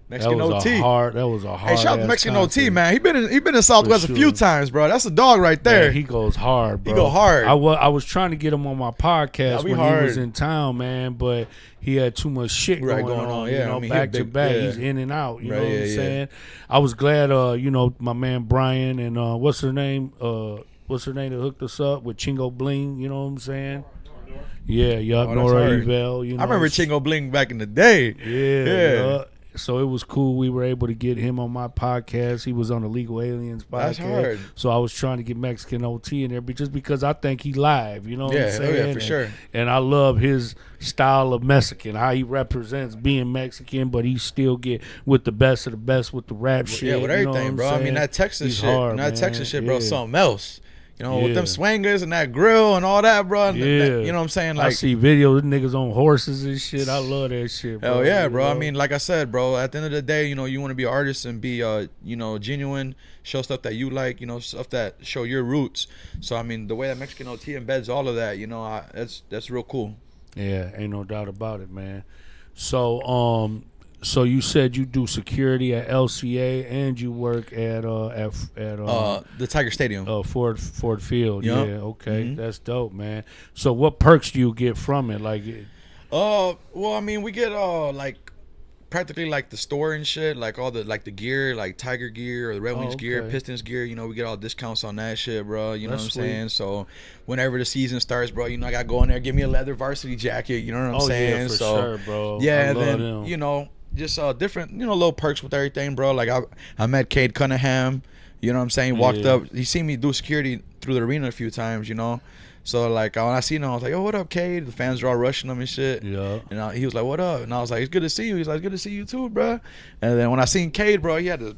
Mexican that was OT. That was a hard. Hey, shout out to ass Mexican concert. OT, man. He been in Southwest For a few sure. times, bro. That's a dog right there. Man, he goes hard, bro. He go hard. I was trying to get him on my podcast That'd be when he hard. was in town, man, but he had too much shit Right, going going on. You Yeah, know, I mean, back he to big- back. yeah. He's in and out. You Right, know what yeah, I'm yeah. saying? I was glad, you know, my man Brian and what's her name? What's her name that hooked us up with Chingo Bling? You know what I'm saying? Yeah, yup, Oh, that's Nora hard. Evel. You know, I remember Chingo Bling back in the day. Yeah. So it was cool. We were able to get him on my podcast. He was on the Legal Aliens podcast. That's hard. So I was trying to get Mexican OT in there, but just because I think he live, you know what Yeah, I'm oh saying? yeah, for And- sure. And I love his style of Mexican, how he represents being Mexican, but he still get with the best of the best with the rap shit. Yeah, with you know what everything, I'm bro. I mean, saying? that Texas He's shit, hard, that man. Texas shit, bro, Yeah. something else. You know, with Yeah. them swingers and that grill and all that, bro. and Yeah. that- you know what I'm saying? I Like, see videos of niggas on horses and shit. I love that shit, bro. hell yeah, You bro. I know? mean, like I said, bro, at the end of the day, you know, you want to be an artist and be, you know, genuine, show stuff that you like, you know, stuff that show your roots. So, I mean, the way that Mexican OT embeds all of that, you know, that's real cool. Yeah, ain't no doubt about it, man. So you said you do security at LCA and you work at The Tiger Stadium. Ford Field. Yup. Yeah, okay, Mhm. that's dope, man. So what perks do you get from it? Like, Well, I mean, we get like practically like the store and shit, like all the gear, like Tiger gear or the Red Wings gear, okay. Pistons gear. You know, we get all discounts on that shit, bro. You know That's what I'm sweet. saying? So whenever the season starts, bro, you know, I gotta go in there, give me a leather varsity jacket. You know what I'm saying? yeah, for So sure, bro. yeah, I and love then them. you know, just different, you know, little perks with everything, bro. Like I met Cade Cunningham. You know what I'm saying? He walked Yeah. up. He seen me do security through the arena a few times. You know. So like when I seen him, I was like, "Oh, what up, Cade?" The fans are all rushing him and shit. Yeah. And he was like, "What up?" And I was like, "It's good to see you." He's like, "Good to see you too, bro." And then when I seen Cade, bro, he had this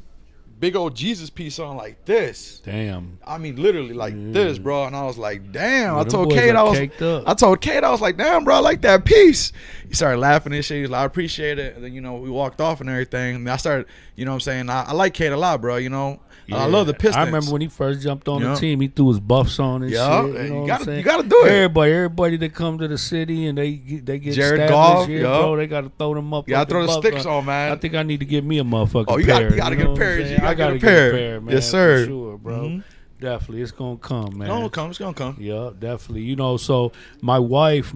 big old Jesus piece on like this. Damn. I mean, literally like this, bro. And I was like, "Damn!" Well, I them told boys Cade, are caked up. I told Cade, I was like, "Damn, bro, I like that piece." He started laughing and shit. He was like, "I appreciate it." And then you know we walked off and everything. And I started, you know what I'm saying? I like Cade a lot, bro. You know. I love the Pistons. I remember when he first jumped on Yeah. the team, he threw his buffs on and Yeah, shit. You, you know what gotta- I'm saying? you gotta do it. Everybody that come to the city and they get Jared established Goff, here, yeah. bro, they got to throw them up. You gotta fucking throw the buffs sticks on, man. I think I need to get me a motherfucking Oh, you pair. gotta get know a pair. what I'm You saying? gotta I gotta get a pair. man. Yes, sir. For sure, bro. Mhm. Definitely, it's gonna come, man. No, it's gonna come. Yeah, definitely. You know, so my wife,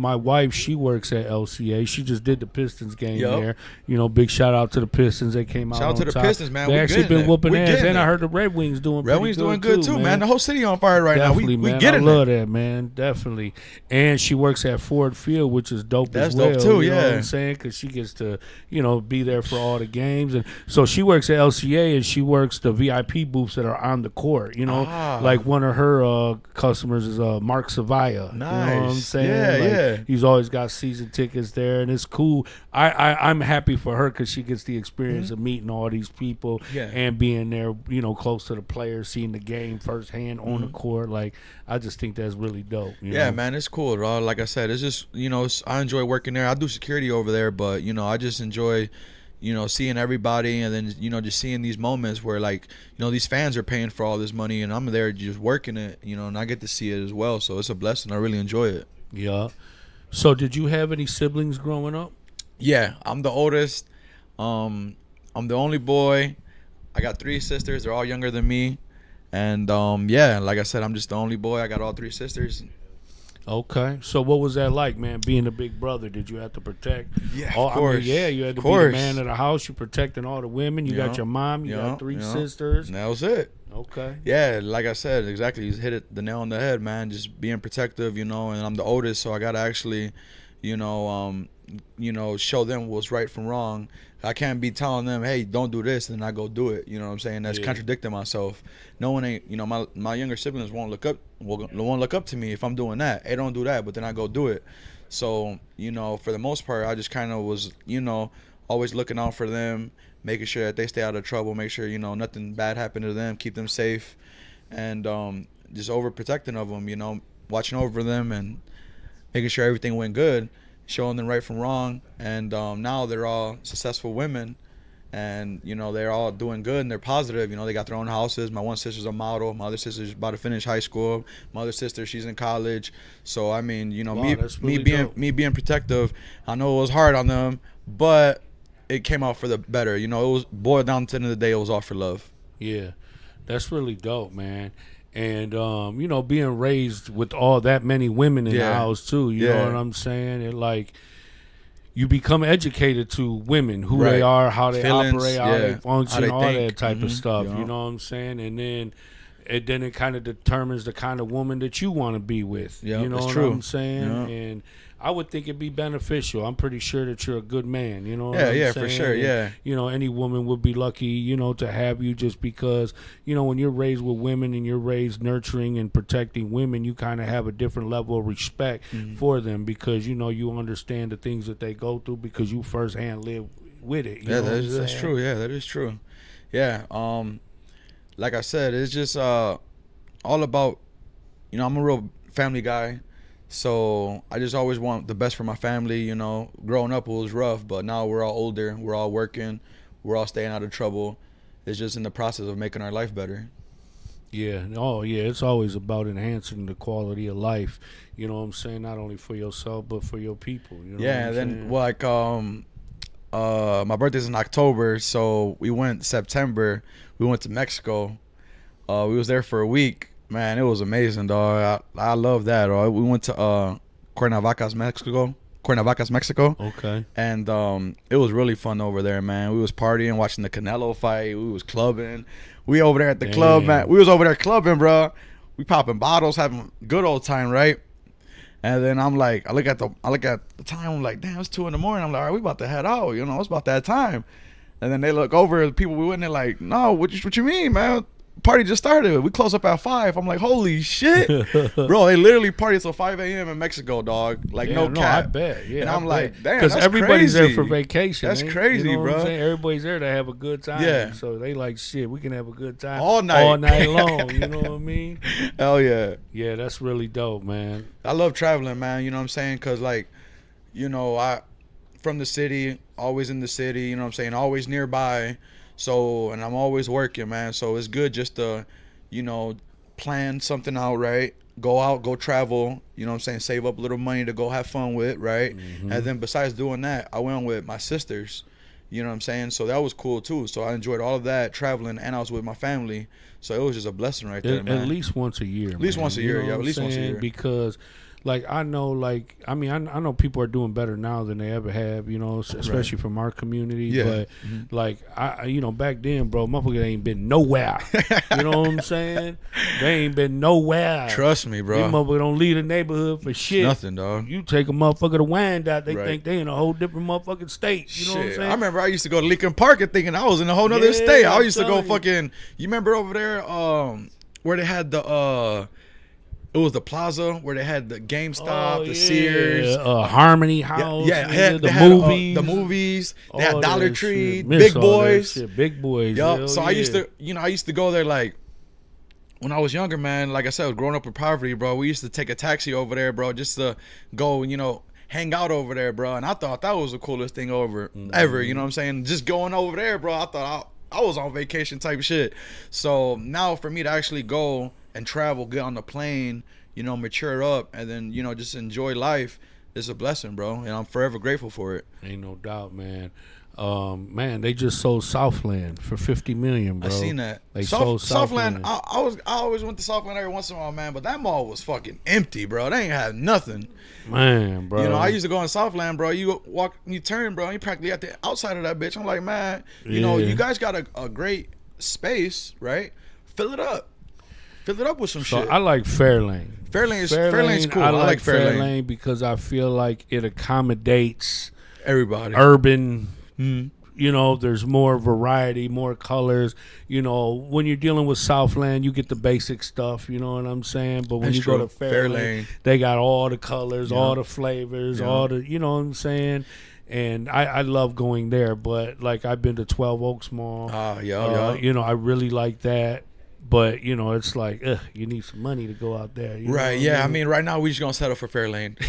she works at LCA. She just did the Pistons game Yup. there. You know, big shout out to the Pistons. They came out. Shout out on to the top. Pistons, man. They We actually getting been it. whooping We ass, getting and I it. heard the Red Wings doing. Red pretty Wings good doing good too, man. The whole city on fire right Definitely, now. We man. getting I love it. that, man. Definitely. And she works at Ford Field, which is dope That's as well. dope too, You know what yeah. I'm saying? Because she gets to, you know, be there for all the games. And so she works at LCA and she works the VIP booths that are on the court. You know, Ah. like one of her customers is Mark Savaya. You know what I'm Nice. saying? Yeah, Like, yeah. He's always got season tickets there, and it's cool. I'm happy for her because she gets the experience of meeting all these people Mm-hmm. Yeah. and being there, you know, close to the players, seeing the game firsthand on the court. Like, I just think that's really dope. You Mm-hmm. Yeah, know? man, it's cool, bro. Like I said, it's just, you know, I enjoy working there. I do security over there, but you know, I just enjoy, you know, seeing everybody, and then you know, just seeing these moments where like, you know, these fans are paying for all this money, and I'm there just working it, you know, and I get to see it as well. So it's a blessing. I really enjoy it. Yeah. So, did you have any siblings growing up? Yeah, I'm the oldest. I'm the only boy. I got 3 sisters. They're all younger than me. And yeah, like I said, I'm just the only boy. I got all 3 sisters. Okay, so what was that like, man? Being a big brother, did you have to protect? Yeah, all, of course. I mean, yeah, you had to Of be the course. man of the house. You protecting all the women. You got your mom. You got 3 sisters. And that was it. Okay. Yeah, like I said, exactly. You hit it the nail on the head, man. Just being protective, and I'm the oldest, so I gotta actually, show them what's right from wrong. I can't be telling them, hey, don't do this, and I go do it. You know what I'm saying? That's contradicting myself. No one ain't, my younger siblings won't look up to me if I'm doing that. Hey, don't do that, but then I go do it. So, for the most part, I just kind of was, always looking out for them, making sure that they stay out of trouble, make sure, nothing bad happened to them, keep them safe, and just overprotecting of them, watching over them and making sure everything went good, showing them right from wrong. And now they're all successful women, and they're all doing good and they're positive. They got their own houses. My one sister's a model. My other sister's about to finish high school. My other sister, she's in college. So I mean, wow, me being protective, I know it was hard on them, but it came out for the better. It was boiled down to the end of the day, it was all for love. Yeah, that's really dope, man. And being raised with all that many women in the house too, you know what I'm saying? It like you become educated to women, who they are, how they operate, how they function, all that type of stuff. You know what I'm saying? And then it kind of determines the kind of woman that you want to be with. You know what I'm saying? Yeah. And I would think it'd be beneficial. I'm pretty sure that you're a good man. You know what I'm saying? For sure. Yeah. And, any woman would be lucky, to have you, just because, when you're raised with women and you're raised nurturing and protecting women, you kind of have a different level of respect for them, because, you understand the things that they go through because you firsthand live with it. That's true. Yeah, that is true. Yeah. Like I said, it's just all about, I'm a real family guy. So I just always want the best for my family. Growing up it was rough, but now we're all older, we're all working, we're all staying out of trouble. It's just in the process of making our life better. Yeah. Oh, yeah. It's always about enhancing the quality of life. You know what I'm saying? Not only for yourself, but for your people. You know and then like my birthday's in October, so we went September. We went to Mexico. We was there for a week. Man, it was amazing, dog. I love that. Dog. We went to Cuernavaca, Mexico. Okay. And it was really fun over there, man. We was partying, watching the Canelo fight. We was clubbing. We over there at the club, man. We was over there clubbing, bro. We popping bottles, having a good old time, right? And then I'm like, I look at the time. I'm like, damn, it's 2 a.m. I'm like, all right, we about to head out. It's about that time. And then they look over, the people we went, they're like, no, what you mean, man? Party just started. We close up at 5. I'm like, holy shit, bro! They literally party till 5 a.m. in Mexico, dog. Like no cap. I bet. Yeah, and I'm like, damn, because everybody's crazy. there for vacation. That's crazy, you know bro. What I'm saying? Everybody's there to have a good time. Yeah. So they like, shit, we can have a good time all night long. You know what I mean? Hell yeah. Yeah, that's really dope, man. I love traveling, man. You know what I'm saying? Cause like, I from the city, always in the city. You know what I'm saying? Always nearby. So, and I'm always working, man. So it's good just to, plan something out, right? Go out, go travel, you know what I'm saying? Save up a little money to go have fun with, right? Mm-hmm. And then besides doing that, I went with my sisters, you know what I'm saying? So that was cool too. So I enjoyed all of that, traveling, and I was with my family. So it was just a blessing right there, man. At least once a year, At least once a year, yeah. At least once a year. Because I know people are doing better now than they ever have, especially from our community. Yeah. But back then, bro, motherfucker ain't been nowhere. You know what I'm saying? They ain't been nowhere. Trust me, bro. These motherfuckers don't leave the neighborhood for shit. Nothing, dog. You take a motherfucker to Wyandotte, they think they in a whole different motherfucking state. You know what I'm saying? I remember I used to go to Lincoln Park and thinking I was in a whole nother state. I used to go fucking. You remember over there, where they had the it was the plaza where they had the GameStop, the Sears, Harmony House, the movies. They had Dollar Tree, Big Boys. Big Boys. Yup. So I used to go there like when I was younger, man. Like I said, I was growing up with poverty, bro. We used to take a taxi over there, bro, just to go, hang out over there, bro. And I thought that was the coolest thing ever. You know what I'm saying? Just going over there, bro. I thought I was on vacation type shit. So now for me to actually go and travel, get on the plane, mature up, and then, just enjoy life, is a blessing, bro. And I'm forever grateful for it. Ain't no doubt, man. Man, they just sold Southland for $50 million, bro. I seen that. They sold Southland. I always went to Southland every once in a while, man. But that mall was fucking empty, bro. They ain't have nothing. Man, bro. You know, I used to go in Southland, bro. You walk, you turn, bro. You practically at the outside of that bitch. I'm like, man, you know, you guys got a great space, right? Fill it up. Fill it up with some shit. I like Fairlane. Fairlane's cool. I like Fairlane because I feel like it accommodates everybody. Urban. You know, there's more variety, more colors. You know, when you're dealing with Southland, you get the basic stuff. You know what I'm saying? But when That's you true. go to Fairlane, they got all the colors, all the flavors, all the. You know what I'm saying? And I love going there. But like I've been to 12 Oaks Mall. You know, I really like that. But, you know, it's like, you need some money to go out there. Right, yeah. I mean, right now, we just going to settle for Fairlane.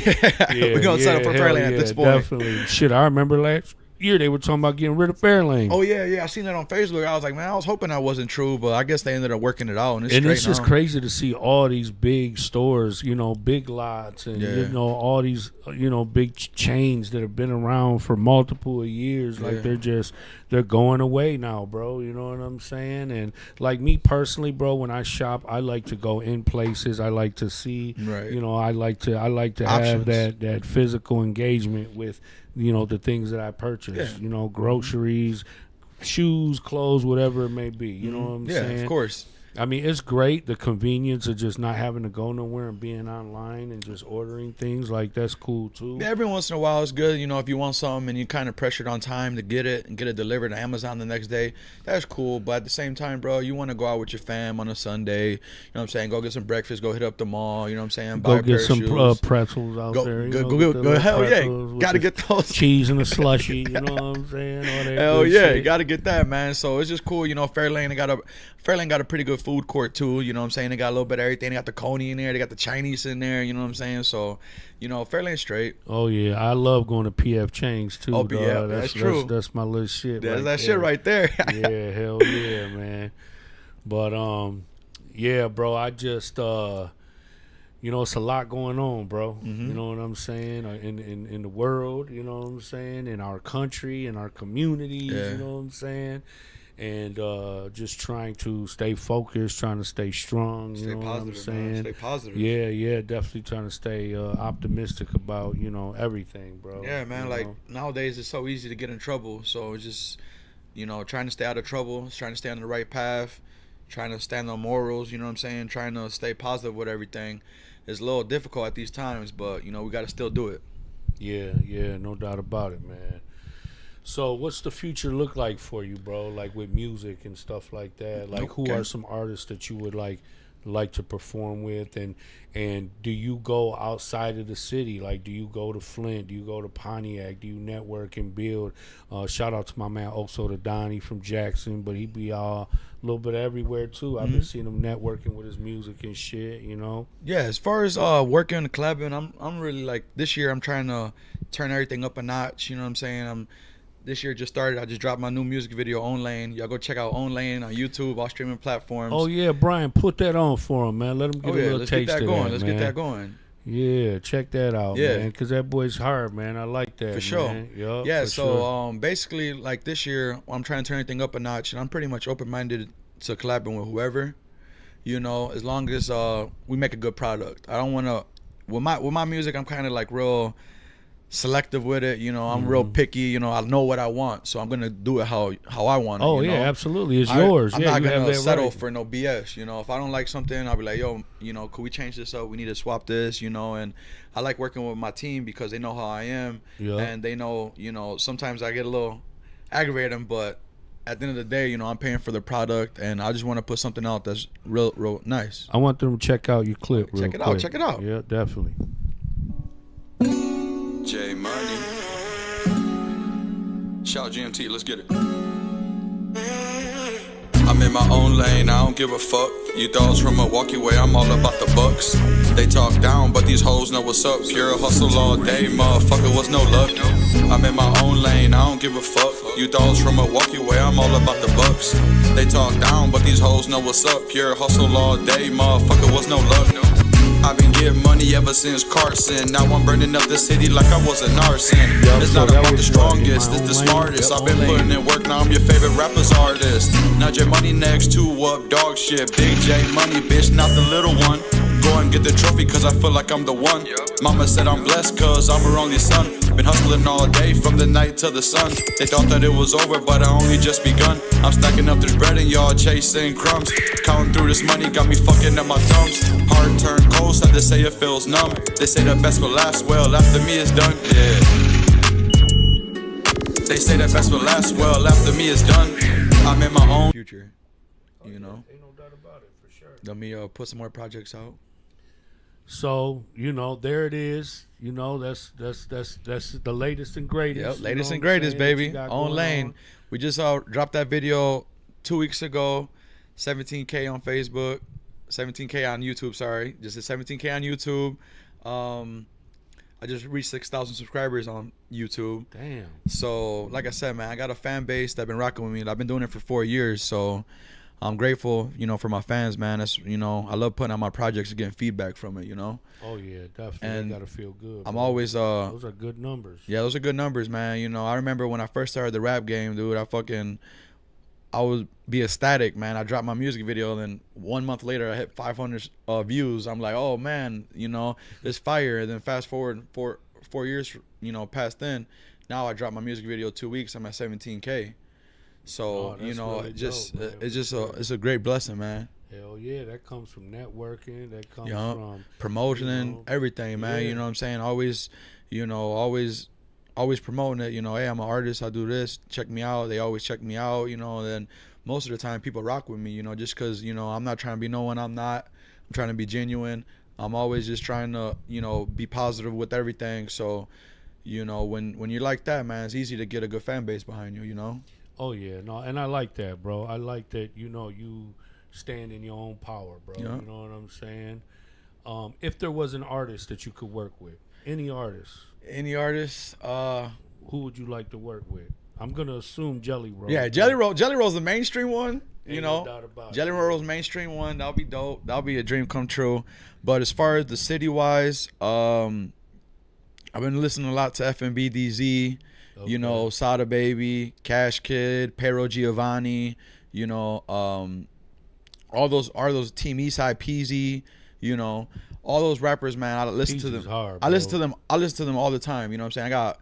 We're going to settle for Fairlane at this point. Definitely. Shit, I remember last year they were talking about getting rid of Fairlane. Oh, yeah. I seen that on Facebook. I was like, man, I was hoping that wasn't true, but I guess they ended up working it out. And it's just crazy to see all these big stores, you know, big lots and, you know, all these, you know, big chains that have been around for multiple years. Like, they're going away now, bro. You know what I'm saying? And like me personally, bro, when I shop, I like to go in places. I like to see, you know, I like to have that physical engagement with, you know, the things that I purchase. You know, groceries, shoes, clothes, whatever it may be. You know what I'm saying? Yeah, of course. I mean, it's great, the convenience of just not having to go nowhere and being online and just ordering things. Like, that's cool, too. Yeah, every once in a while, it's good. You know, if you want something and you kind of pressured on time to get it and get it delivered to Amazon the next day, that's cool. But at the same time, bro, you want to go out with your fam on a Sunday. You know what I'm saying? Go get some breakfast. Go hit up the mall. You know what I'm saying? Go get some pretzels out there. Go hell yeah. Got to get those. Cheese and a slushie. You know what I'm saying? Hell yeah. You got to get that, man. So it's just cool. You know, Fairlane got a pretty good food court too, you know what I'm saying? They got a little bit of everything. They got the Coney in there, they got the Chinese in there, you know what I'm saying? So, you know, Fairlane's straight. Oh yeah, I love going to PF Chang's too. Oh yeah, that's true. That's my little shit. That's that shit right there. Yeah, hell yeah, man. But yeah, bro, I just you know, it's a lot going on, bro. You know what I'm saying? In the world, you know what I'm saying? In our country, in our communities, you know what I'm saying? And just trying to stay focused, trying to stay strong. You know what I'm saying? Man. Stay positive. Yeah, definitely trying to stay optimistic about, you know, everything, bro. Yeah, man. You like know? Nowadays, it's so easy to get in trouble. So it's just, you know, trying to stay out of trouble, trying to stay on the right path, trying to stand on morals. You know what I'm saying? Trying to stay positive with everything. It's a little difficult at these times, but you know we got to still do it. Yeah, no doubt about it, man. So what's the future look like for you, bro? Like with music and stuff like that. Like who are some artists that you would like to perform with, and do you go outside of the city? Like, do you go to Flint? Do you go to Pontiac? Do you network and build? Shout out to my man Oso the Donnie from Jackson, but he be a little bit everywhere too. I've been seeing him networking with his music and shit, you know. Yeah, as far as working and collabing, I'm really like this year I'm trying to turn everything up a notch. You know what I'm saying? This year just started. I just dropped my new music video, Own Lane. Y'all go check out Own Lane on YouTube, all streaming platforms. Oh yeah, Brian, put that on for him, man. Let him get a little taste of that. Let's get that going. Yeah, check that out, man. Because that boy's hard, man. I like that, for sure. Man. Yep, yeah. For So sure. basically, like this year, I'm trying to turn everything up a notch, and I'm pretty much open-minded to collabing with whoever. You know, as long as we make a good product. I don't want to. With my music, I'm kind of like real selective with it, you know. I'm real picky, you know. I know what I want, so I'm gonna do it how I want it. Oh you yeah, know? Absolutely, it's yours. I'm yeah, not you gonna have settle right. for no BS, you know. If I don't like something, I'll be like, yo, you know, could we change this up? We need to swap this, you know. And I like working with my team because they know how I am, and they know, you know. Sometimes I get a little aggravated, but at the end of the day, you know, I'm paying for the product, and I just want to put something out that's real nice. I want them to check out your clip. Check it out. Check it out. Yeah, definitely. J Money. Shout GMT, let's get it. I'm in my own lane, I don't give a fuck. You dogs from Milwaukee way, I'm all about the bucks. They talk down, but these hoes know what's up. Pure hustle all day, motherfucker, was no luck. I'm in my own lane, I don't give a fuck. You dogs from Milwaukee way, I'm all about the bucks. They talk down, but these hoes know what's up. Pure hustle all day, motherfucker, was no luck. I've been getting money ever since Carson. Now I'm burning up the city like I was an arson. It's not about the strongest, it's the smartest. I've been putting in work, now I'm your favorite rapper's artist. Now J Money next to up dog shit. Big J Money, bitch, not the little one. Go and get the trophy cause I feel like I'm the one. Mama said I'm blessed cause I'm her only son. Been hustling all day from the night to the sun. They thought that it was over but I only just begun. I'm stacking up this bread and y'all chasing crumbs. Counting through this money got me fucking up my thumbs. Heart turned cold, sad to say it feels numb. They say the best will last, well after me is done. Yeah. They say the best will last, well after me is done. I'm in my own future, you know. Ain't no doubt about it, for sure. Let me put some more projects out. So, you know, there it is. You know, that's the latest and greatest. Yep, latest you know and greatest, baby. On Lane. We just dropped that video 2 weeks ago. 17K on Facebook. 17K on YouTube, sorry. Just 17K on YouTube. I just reached 6,000 subscribers on YouTube. Damn. So, like I said, man, I got a fan base that's been rocking with me. I've been doing it for 4 years, so I'm grateful, you know, for my fans, man. It's, you know, I love putting out my projects and getting feedback from it, you know. Oh yeah, definitely. And gotta feel good. I'm bro. always those are good numbers. Yeah, those are good numbers, man. You know, I remember when I first started the rap game, dude. I would be ecstatic, man. I dropped my music video, and then 1 month later, I hit 500 views. I'm like, oh man, you know, it's fire. And then fast forward 4 years, you know, past then, now I dropped my music video 2 weeks. I'm at 17K. So you know, really dope, it's a great blessing, man. Hell yeah, that comes from networking. That comes from promoting, you know, everything, man. yeah. You know what I'm saying? Always, you know, always promoting it. You know, hey, I'm an artist. I do this. Check me out. They always check me out. You know, and then most of the time people rock with me. You know, just because, you know, I'm not trying to be no one I'm not. I'm trying to be genuine. I'm always just trying to, you know, be positive with everything. So, you know, when you're like that, man, it's easy to get a good fan base behind you. You know. Oh yeah, no, and I like that, bro. I like that, you know, you stand in your own power, bro. Yeah. You know what I'm saying? If there was an artist that you could work with, any artist, who would you like to work with? I'm gonna assume Jelly Roll. Yeah, Jelly Roll's the mainstream one. You know, no doubt about Jelly it. Roll's mainstream one. That'll be dope. That'll be a dream come true. But as far as the city wise, I've been listening a lot to FMBDZ. Okay. You know, Sada Baby, Cash Kid, Pero Giovanni. You know, all those Team Eastside Peasy. You know, all those rappers, man. I listen to them. Hard, I listen to them. I listen to them all the time. You know what I'm saying? I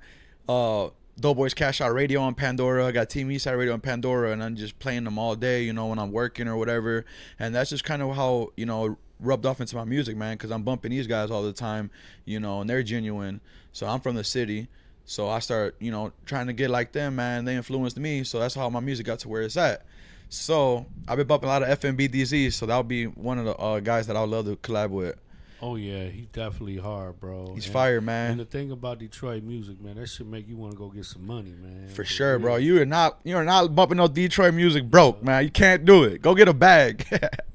got Doughboys Cash Out Radio on Pandora. I got Team Eastside Radio on Pandora, and I'm just playing them all day. You know, when I'm working or whatever. And that's just kind of how, you know, rubbed off into my music, man. Because I'm bumping these guys all the time. You know, and they're genuine. So I'm from the city. So I start, you know, trying to get like them, man. They influenced me. So that's how my music got to where it's at. So I've been bumping a lot of FMBDZ. So that'll be one of the guys that I would love to collab with. Oh yeah, he's definitely hard, bro. He's fire, man. And the thing about Detroit music, man, that should make you want to go get some money, man. For sure, bro. You are not bumping no Detroit music broke, man. You can't do it. Go get a bag.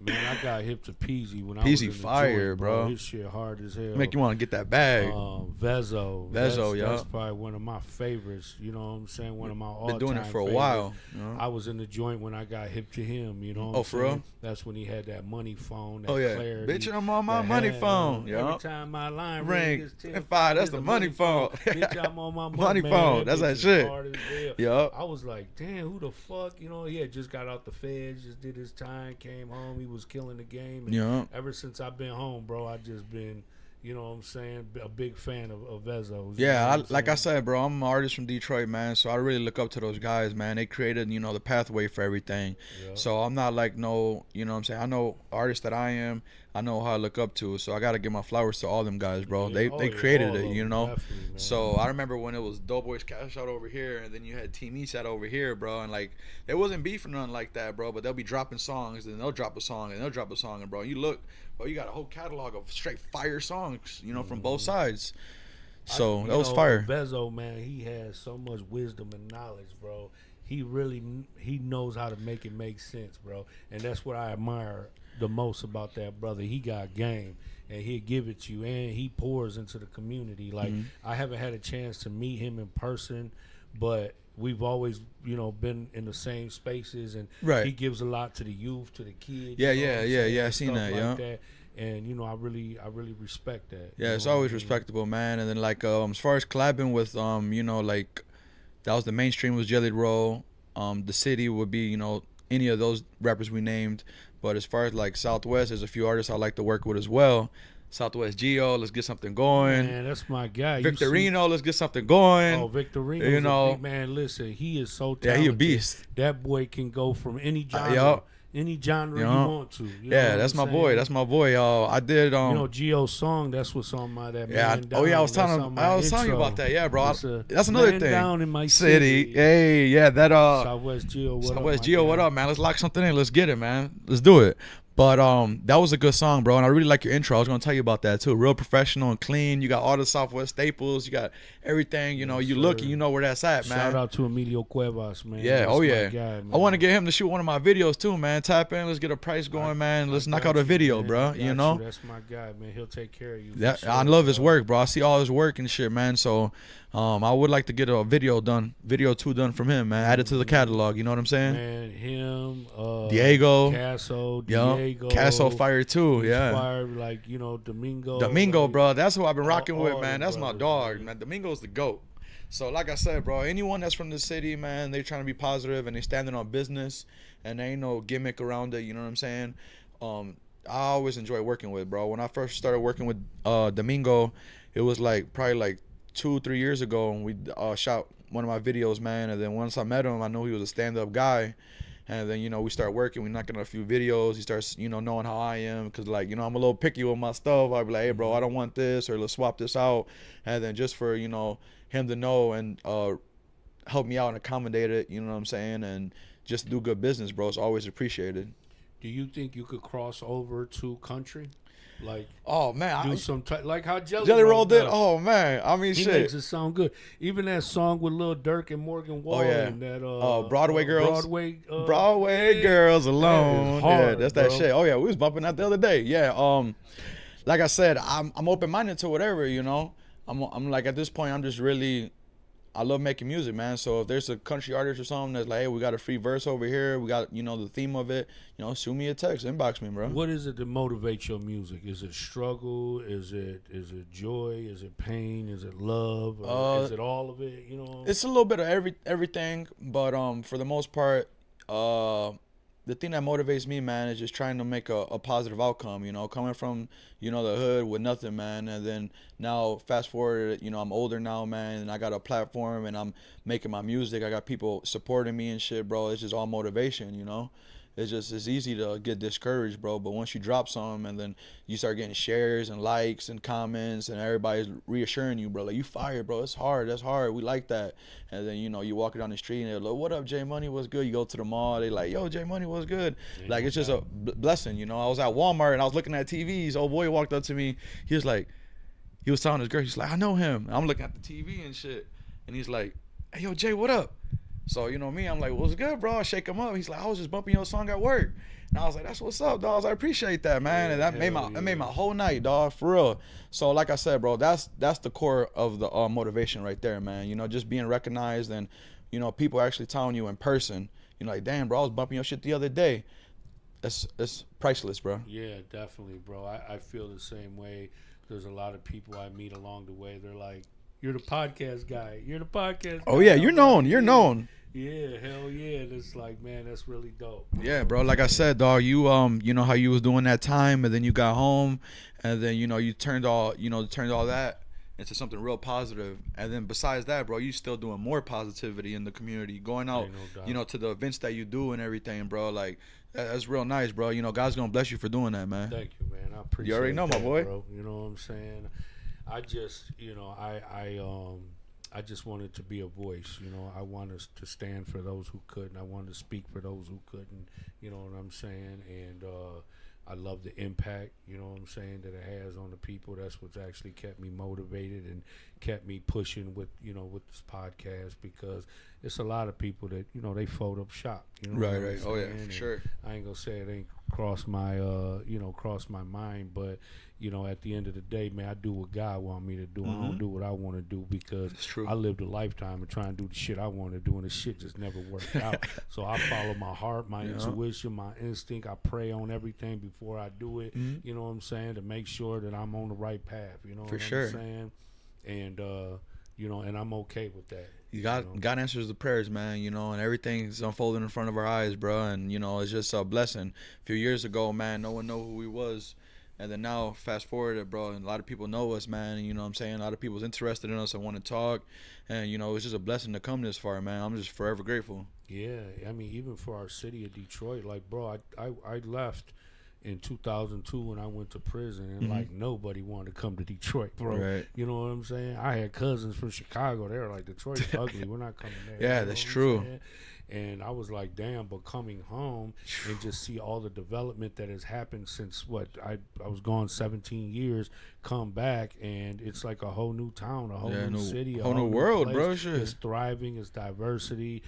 Man, I got hip to Peasy when I was Peasy in the fire, joint, bro. His shit hard as hell. Make you want to get that bag. Vezo, yeah. That's probably one of my favorites. You know what I'm saying? One of my all-time Been doing it for a favorites. while. You know? I was in the joint when I got hip to him. You know what Oh, I'm for saying? real? That's when he had that money phone. That Oh yeah, clarity, bitch, I'm on my that money had, phone. Every Yeah. time my line Ring rings, and five. That's the money phone. Bitch, I'm on my Money man. phone. That's bitch that is shit. hard as hell. Yup. I was like, damn, who the fuck? You know, he had just got out the feds, just did his time, came home. He was killing the game. And Yeah. ever since I've been home, bro, I just been, you know what I'm saying, a big fan of Vezo. Yeah, like I said, bro, I'm an artist from Detroit, man. So I really look up to those guys, man. They created, you know, the pathway for everything. Yeah. So I'm not like no, you know what I'm saying? I know artists that I am. I know how I look up to. So I got to give my flowers to all them guys, bro. Yeah. They created all it, of you them, know? definitely, man. So I remember when it was Doughboys Cash Out over here, and then you had Team Eastside over here, bro. And like, there wasn't beef or nothing like that, bro. But they'll be dropping songs, and they'll drop a song, and they'll drop a song. And bro, you look, bro, you got a whole catalog of straight fire songs, you know, from both sides. So that was fire. Vezo, man, he has so much wisdom and knowledge, bro. He knows how to make it make sense, bro. And that's what I admire the most about that brother. He got game, and he'll give it to you, and he pours into the community. Like, I haven't had a chance to meet him in person, but we've always, you know, been in the same spaces, and Right. he gives a lot to the youth, to the kids. Yeah, you know yeah, what I'm yeah, saying, yeah, I and seen stuff that, like yeah. that. And you know, I really respect that. Yeah, you it's know what always I mean? respectable, man. And then like as far as collabing with you know, like that was the mainstream was Jelly Roll. The city would be, you know, any of those rappers we named. But as far as like Southwest, there's a few artists I like to work with as well. Southwest Geo, let's get something going. Man, that's my guy. Victorino, let's get something going. Oh, Victorino, you know, man. Listen, he is so talented. Yeah, he a beast. That boy can go from any genre, yup. any genre you Yup. want to. You know Yeah, what that's I'm my boy. saying? That's my boy. I did You know, Gio's song. That's what's on my that. yeah. Man Oh yeah, I Down, was that's telling on him. my I was telling you intro. about that. Yeah, bro. It's a That's another Man thing. Down in my city. Hey, yeah, that Southwest Gio. What Southwest up, Geo, what up, man? Let's lock something in. Let's get it, man. Let's do it. But that was a good song, bro, and I really like your intro. I was gonna tell you about that too. Real professional and clean. You got all the Southwest staples. You got everything. You know, you look and you know where that's at, man. Shout out to Emilio Cuevas, man. Yeah, That's oh my yeah. guy, man. I want to get him to shoot one of my videos too, man. Tap in. Let's get a price going, man. Let's knock out a video, man. bro. Got You know. that's my guy, man. He'll take care of you. for That sure, I love his bro. work, bro. I see all his work and shit, man. So, I would like to get a video 2 done from him, man. Add it to the catalog. You know what I'm saying? Man, him, Diego. Casso, Yo, Diego, Casso fire too. he's Yeah. fire, like, you know, Domingo. Domingo, like, bro. That's who I've been all- rocking with, all man. the That's my brothers, dog, man. man. Domingo's the GOAT. So, like I said, bro, anyone that's from the city, man, they trying to be positive and they standing on business and there ain't no gimmick around it. You know what I'm saying? I always enjoy working with, bro. When I first started working with Domingo, it was like probably like 2-3 years ago, and we shot one of my videos, man. And then once I met him, I knew he was a stand-up guy. And then, you know, we start working. We knocking out a few videos. He starts, you know, knowing how I am. Because, like, you know, I'm a little picky with my stuff. I'd be like, hey, bro, I don't want this. Or let's swap this out. And then just for, you know, him to know and help me out and accommodate it, you know what I'm saying? And just do good business, bro. It's always appreciated. Do you think you could cross over to country? Like, Oh, man. do some like how Jelly Roll did? does. Oh, man. I mean, He shit. makes it sound good. Even that song with Lil Durk and Morgan Wallen. yeah. That Broadway Girls. Broadway Girls alone. hard, yeah, that's that bro. shit. Oh yeah, we was bumping that the other day. Yeah. Like I said, I'm open minded to whatever, you know. I'm like at this point I'm just really I love making music, man. So if there's a country artist or something that's like, hey, we got a free verse over here, we got, you know, the theme of it, you know, shoot me a text, inbox me, bro. What is it that motivates your music? Is it struggle? Is it joy? Is it pain? Is it love? Or is it all of it? You know, It's a little bit of everything, but for the most part, the thing that motivates me, man, is just trying to make a positive outcome, you know, coming from, you know, the hood with nothing, man. And then now fast forward, you know, I'm older now, man, and I got a platform and I'm making my music. I got people supporting me and shit, bro. It's just all motivation, you know. It's easy to get discouraged, bro. But once you drop something and then you start getting shares and likes and comments and everybody's reassuring you, bro, like, you fired, bro. It's hard. That's hard. We like that. And then, you know, you walk down the street and they're like, what up, J Money? What's good? You go to the mall. They like, yo, J Money, what's good? Like, it's just a blessing, you know. I was at Walmart and I was looking at TVs. Old boy walked up to me. He was like, he was telling his girl, he's like, I know him. And I'm looking at the TV and shit. And he's like, hey, yo, Jay, what up? So, you know me, I'm like, what's good, bro? I shake him up. He's like, I was just bumping your song at work. And I was like, that's what's up, dogs. I appreciate that, man. And that made my whole night, dog, for real. So, like I said, bro, that's the core of the motivation right there, man. You know, just being recognized and, you know, people actually telling you in person, you know, like, damn, bro, I was bumping your shit the other day. It's priceless, bro. Yeah, definitely, bro. I feel the same way. There's a lot of people I meet along the way. They're like, you're the podcast guy. You're the podcast guy. Oh, yeah, you're I'm known. like, You're yeah. known. Yeah, hell yeah. And it's like, man, that's really dope. Yeah, bro. Like I said, dog, you know how you was doing that time, and then you got home, and then, you know, you turned all that into something real positive. And then besides that, bro, you still doing more positivity in the community, going out, Ain't no doubt. you know, to the events that you do and everything, bro. Like, that's real nice, bro. You know, God's gonna bless you for doing that, man. Thank you, man. I appreciate it. already know, my boy. Bro. You know what I'm saying? I just, you know, I just wanted to be a voice. You know, I wanted to stand for those who couldn't. I wanted to speak for those who couldn't. You know what I'm saying? And I love the impact, you know what I'm saying, that it has on the people. That's what's actually kept me motivated and kept me pushing with, you know, with this podcast, because it's a lot of people that, you know, they fold up shop. You know what I'm Right. Oh, yeah, saying? for And sure. I ain't gonna say it ain't cross my mind. But at the end of the day, man, I do what God want me to do. I don't do what I want to do, because I lived a lifetime of trying to do the shit I want to do, and the shit just never worked out. So I follow my heart, my intuition, my instinct. I pray on everything before I do it. You know what I'm saying? To make sure that I'm on the right path. You know what I'm saying? And and I'm okay with that. God answers the prayers, man, and everything's unfolding in front of our eyes, bro. And, it's just a blessing. A few years ago, man, no one knew who we was. And then now, fast forward it, bro, and a lot of people know us, man. And, you know what I'm saying? A lot of people's interested in us and want to talk. And, it's just a blessing to come this far, man. I'm just forever grateful. Yeah, I mean, even for our city of Detroit, like, bro, I left in 2002 when I went to prison, and like nobody wanted to come to Detroit, bro. Right. You know what I'm saying? I had cousins from Chicago. They were like, Detroit's ugly. We're not coming there. Yeah, that's true. And I was like, damn, but coming home and just see all the development that has happened since I was gone 17 years, come back, and it's like a whole new town, a whole new city, a whole new world, bro. It's thriving, it's diversity,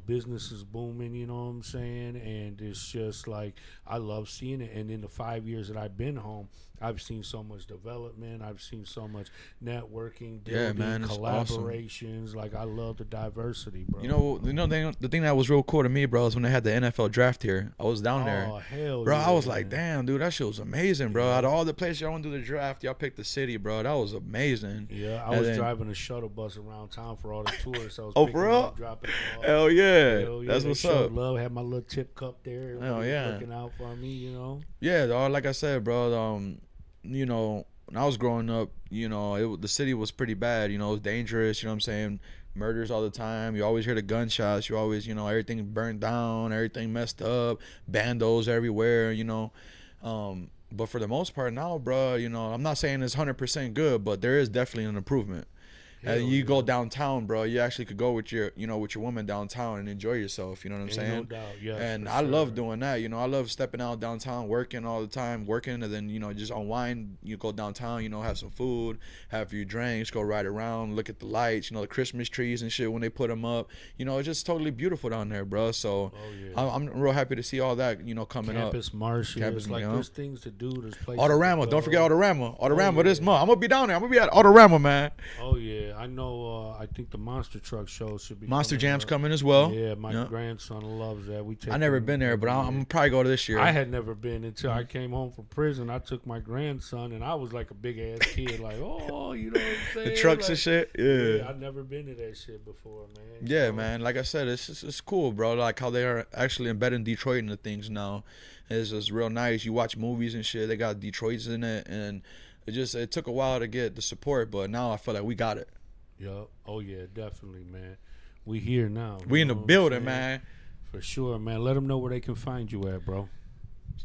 business is booming, you know what I'm saying? And it's just like, I love seeing it. And in the 5 years that I've been home, I've seen so much development. I've seen so much networking, building, collaborations. Awesome. Like, I love the diversity, bro. The thing that was real cool to me, bro, is when they had the NFL draft here. I was down there. Oh, hell bro, yeah, I was like, damn, dude, that shit was amazing, bro. Out of all the places y'all went to the draft, y'all picked the city, bro. That was amazing. Yeah, I was driving a shuttle bus around town for all the tourists. I was for real? Dropping them off. Hell yeah. That's what's up. Love, had my little tip cup there. Hell yeah. Looking out for me, Yeah, dog, like I said, bro, when I was growing up, the city was pretty bad. It was dangerous. You know what I'm saying? Murders all the time. You always hear the gunshots. You always, everything burned down, everything messed up, bandos everywhere. But for the most part now, bro, I'm not saying it's 100% good, but there is definitely an improvement. And you go downtown, bro. You actually could go with your woman downtown and enjoy yourself. You know what I'm saying? No doubt, yes. And I love doing that. I love stepping out downtown, working all the time, and then just unwind. You go downtown, have some food, have a few drinks, go ride around, look at the lights, the Christmas trees and shit when they put them up. It's just totally beautiful down there, bro. So I'm real happy to see all that, coming up. Campus Martius, like there's things to do. There's places. Autorama, don't forget Autorama. Autorama this month. I'm gonna be down there. I'm gonna be at Autorama, man. Oh yeah. I know. I think the Monster Truck show should be. Monster Jam's coming as well. Yeah, my grandson loves that. I never been there, but I'm gonna probably go to this year. I had never been until I came home from prison. I took my grandson, and I was like a big ass kid, like, oh, you know what I'm saying? The trucks and shit. Yeah. I've never been to that shit before, man. Yeah, man. Like I said, it's cool, bro. Like how they are actually embedding Detroit into things now. It's just real nice. You watch movies and shit. They got Detroit's in it, and it took a while to get the support, but now I feel like we got it. Yeah. Oh yeah, definitely, man. We here now. We in the building, man. For sure, man. Let them know where they can find you at, bro.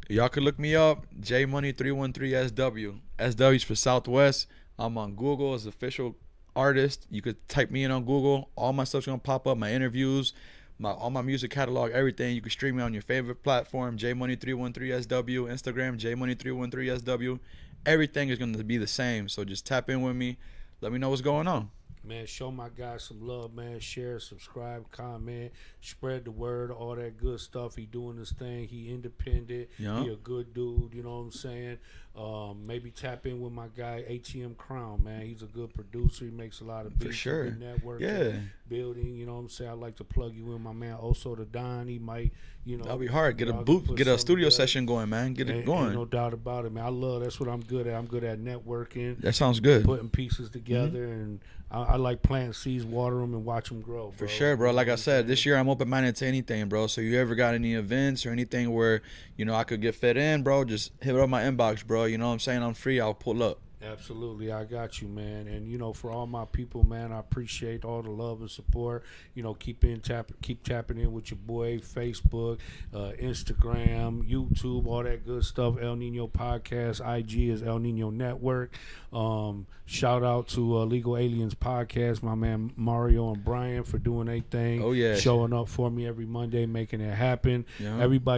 Y'all can look me up, JMoney313SW. SW's for Southwest. I'm on Google as official artist. You could type me in on Google. All my stuff's gonna pop up. My interviews, all my music catalog, everything. You can stream me on your favorite platform, JMoney313SW. Instagram, JMoney313SW. Everything is gonna be the same. So just tap in with me. Let me know what's going on. Man, show my guy some love, man. Share, subscribe, comment, spread the word, all that good stuff. He doing his thing. He independent. Yeah. He a good dude, you know what I'm saying? Maybe tap in with my guy, ATM Crown, man. He's a good producer. He makes a lot of beats. For sure. Good network. Building, you know what I'm saying? I like to plug you in, my man. Oso the Don, he might, That'll be hard. Get a studio session going, man. Get it going. No doubt about it, man. That's what I'm good at. I'm good at networking. That sounds good. Putting pieces together, and I like planting seeds, water them, and watch them grow, bro. For sure, bro. Like I said, this year I'm open-minded to anything, bro. So you ever got any events or anything where, I could get fit in, bro, just hit up my inbox, bro. You know what I'm saying? I'm free. I'll pull up. Absolutely, I got you, man. And for all my people, man, I appreciate all the love and support. Keep tapping in with your boy. Facebook, Instagram, YouTube, all that good stuff. El Nino Podcast. IG is El Nino Network. Shout out to Legal Aliens Podcast, my man Mario and Brian for doing their thing. Oh yeah, showing up for me every Monday, making it happen. Yeah. Everybody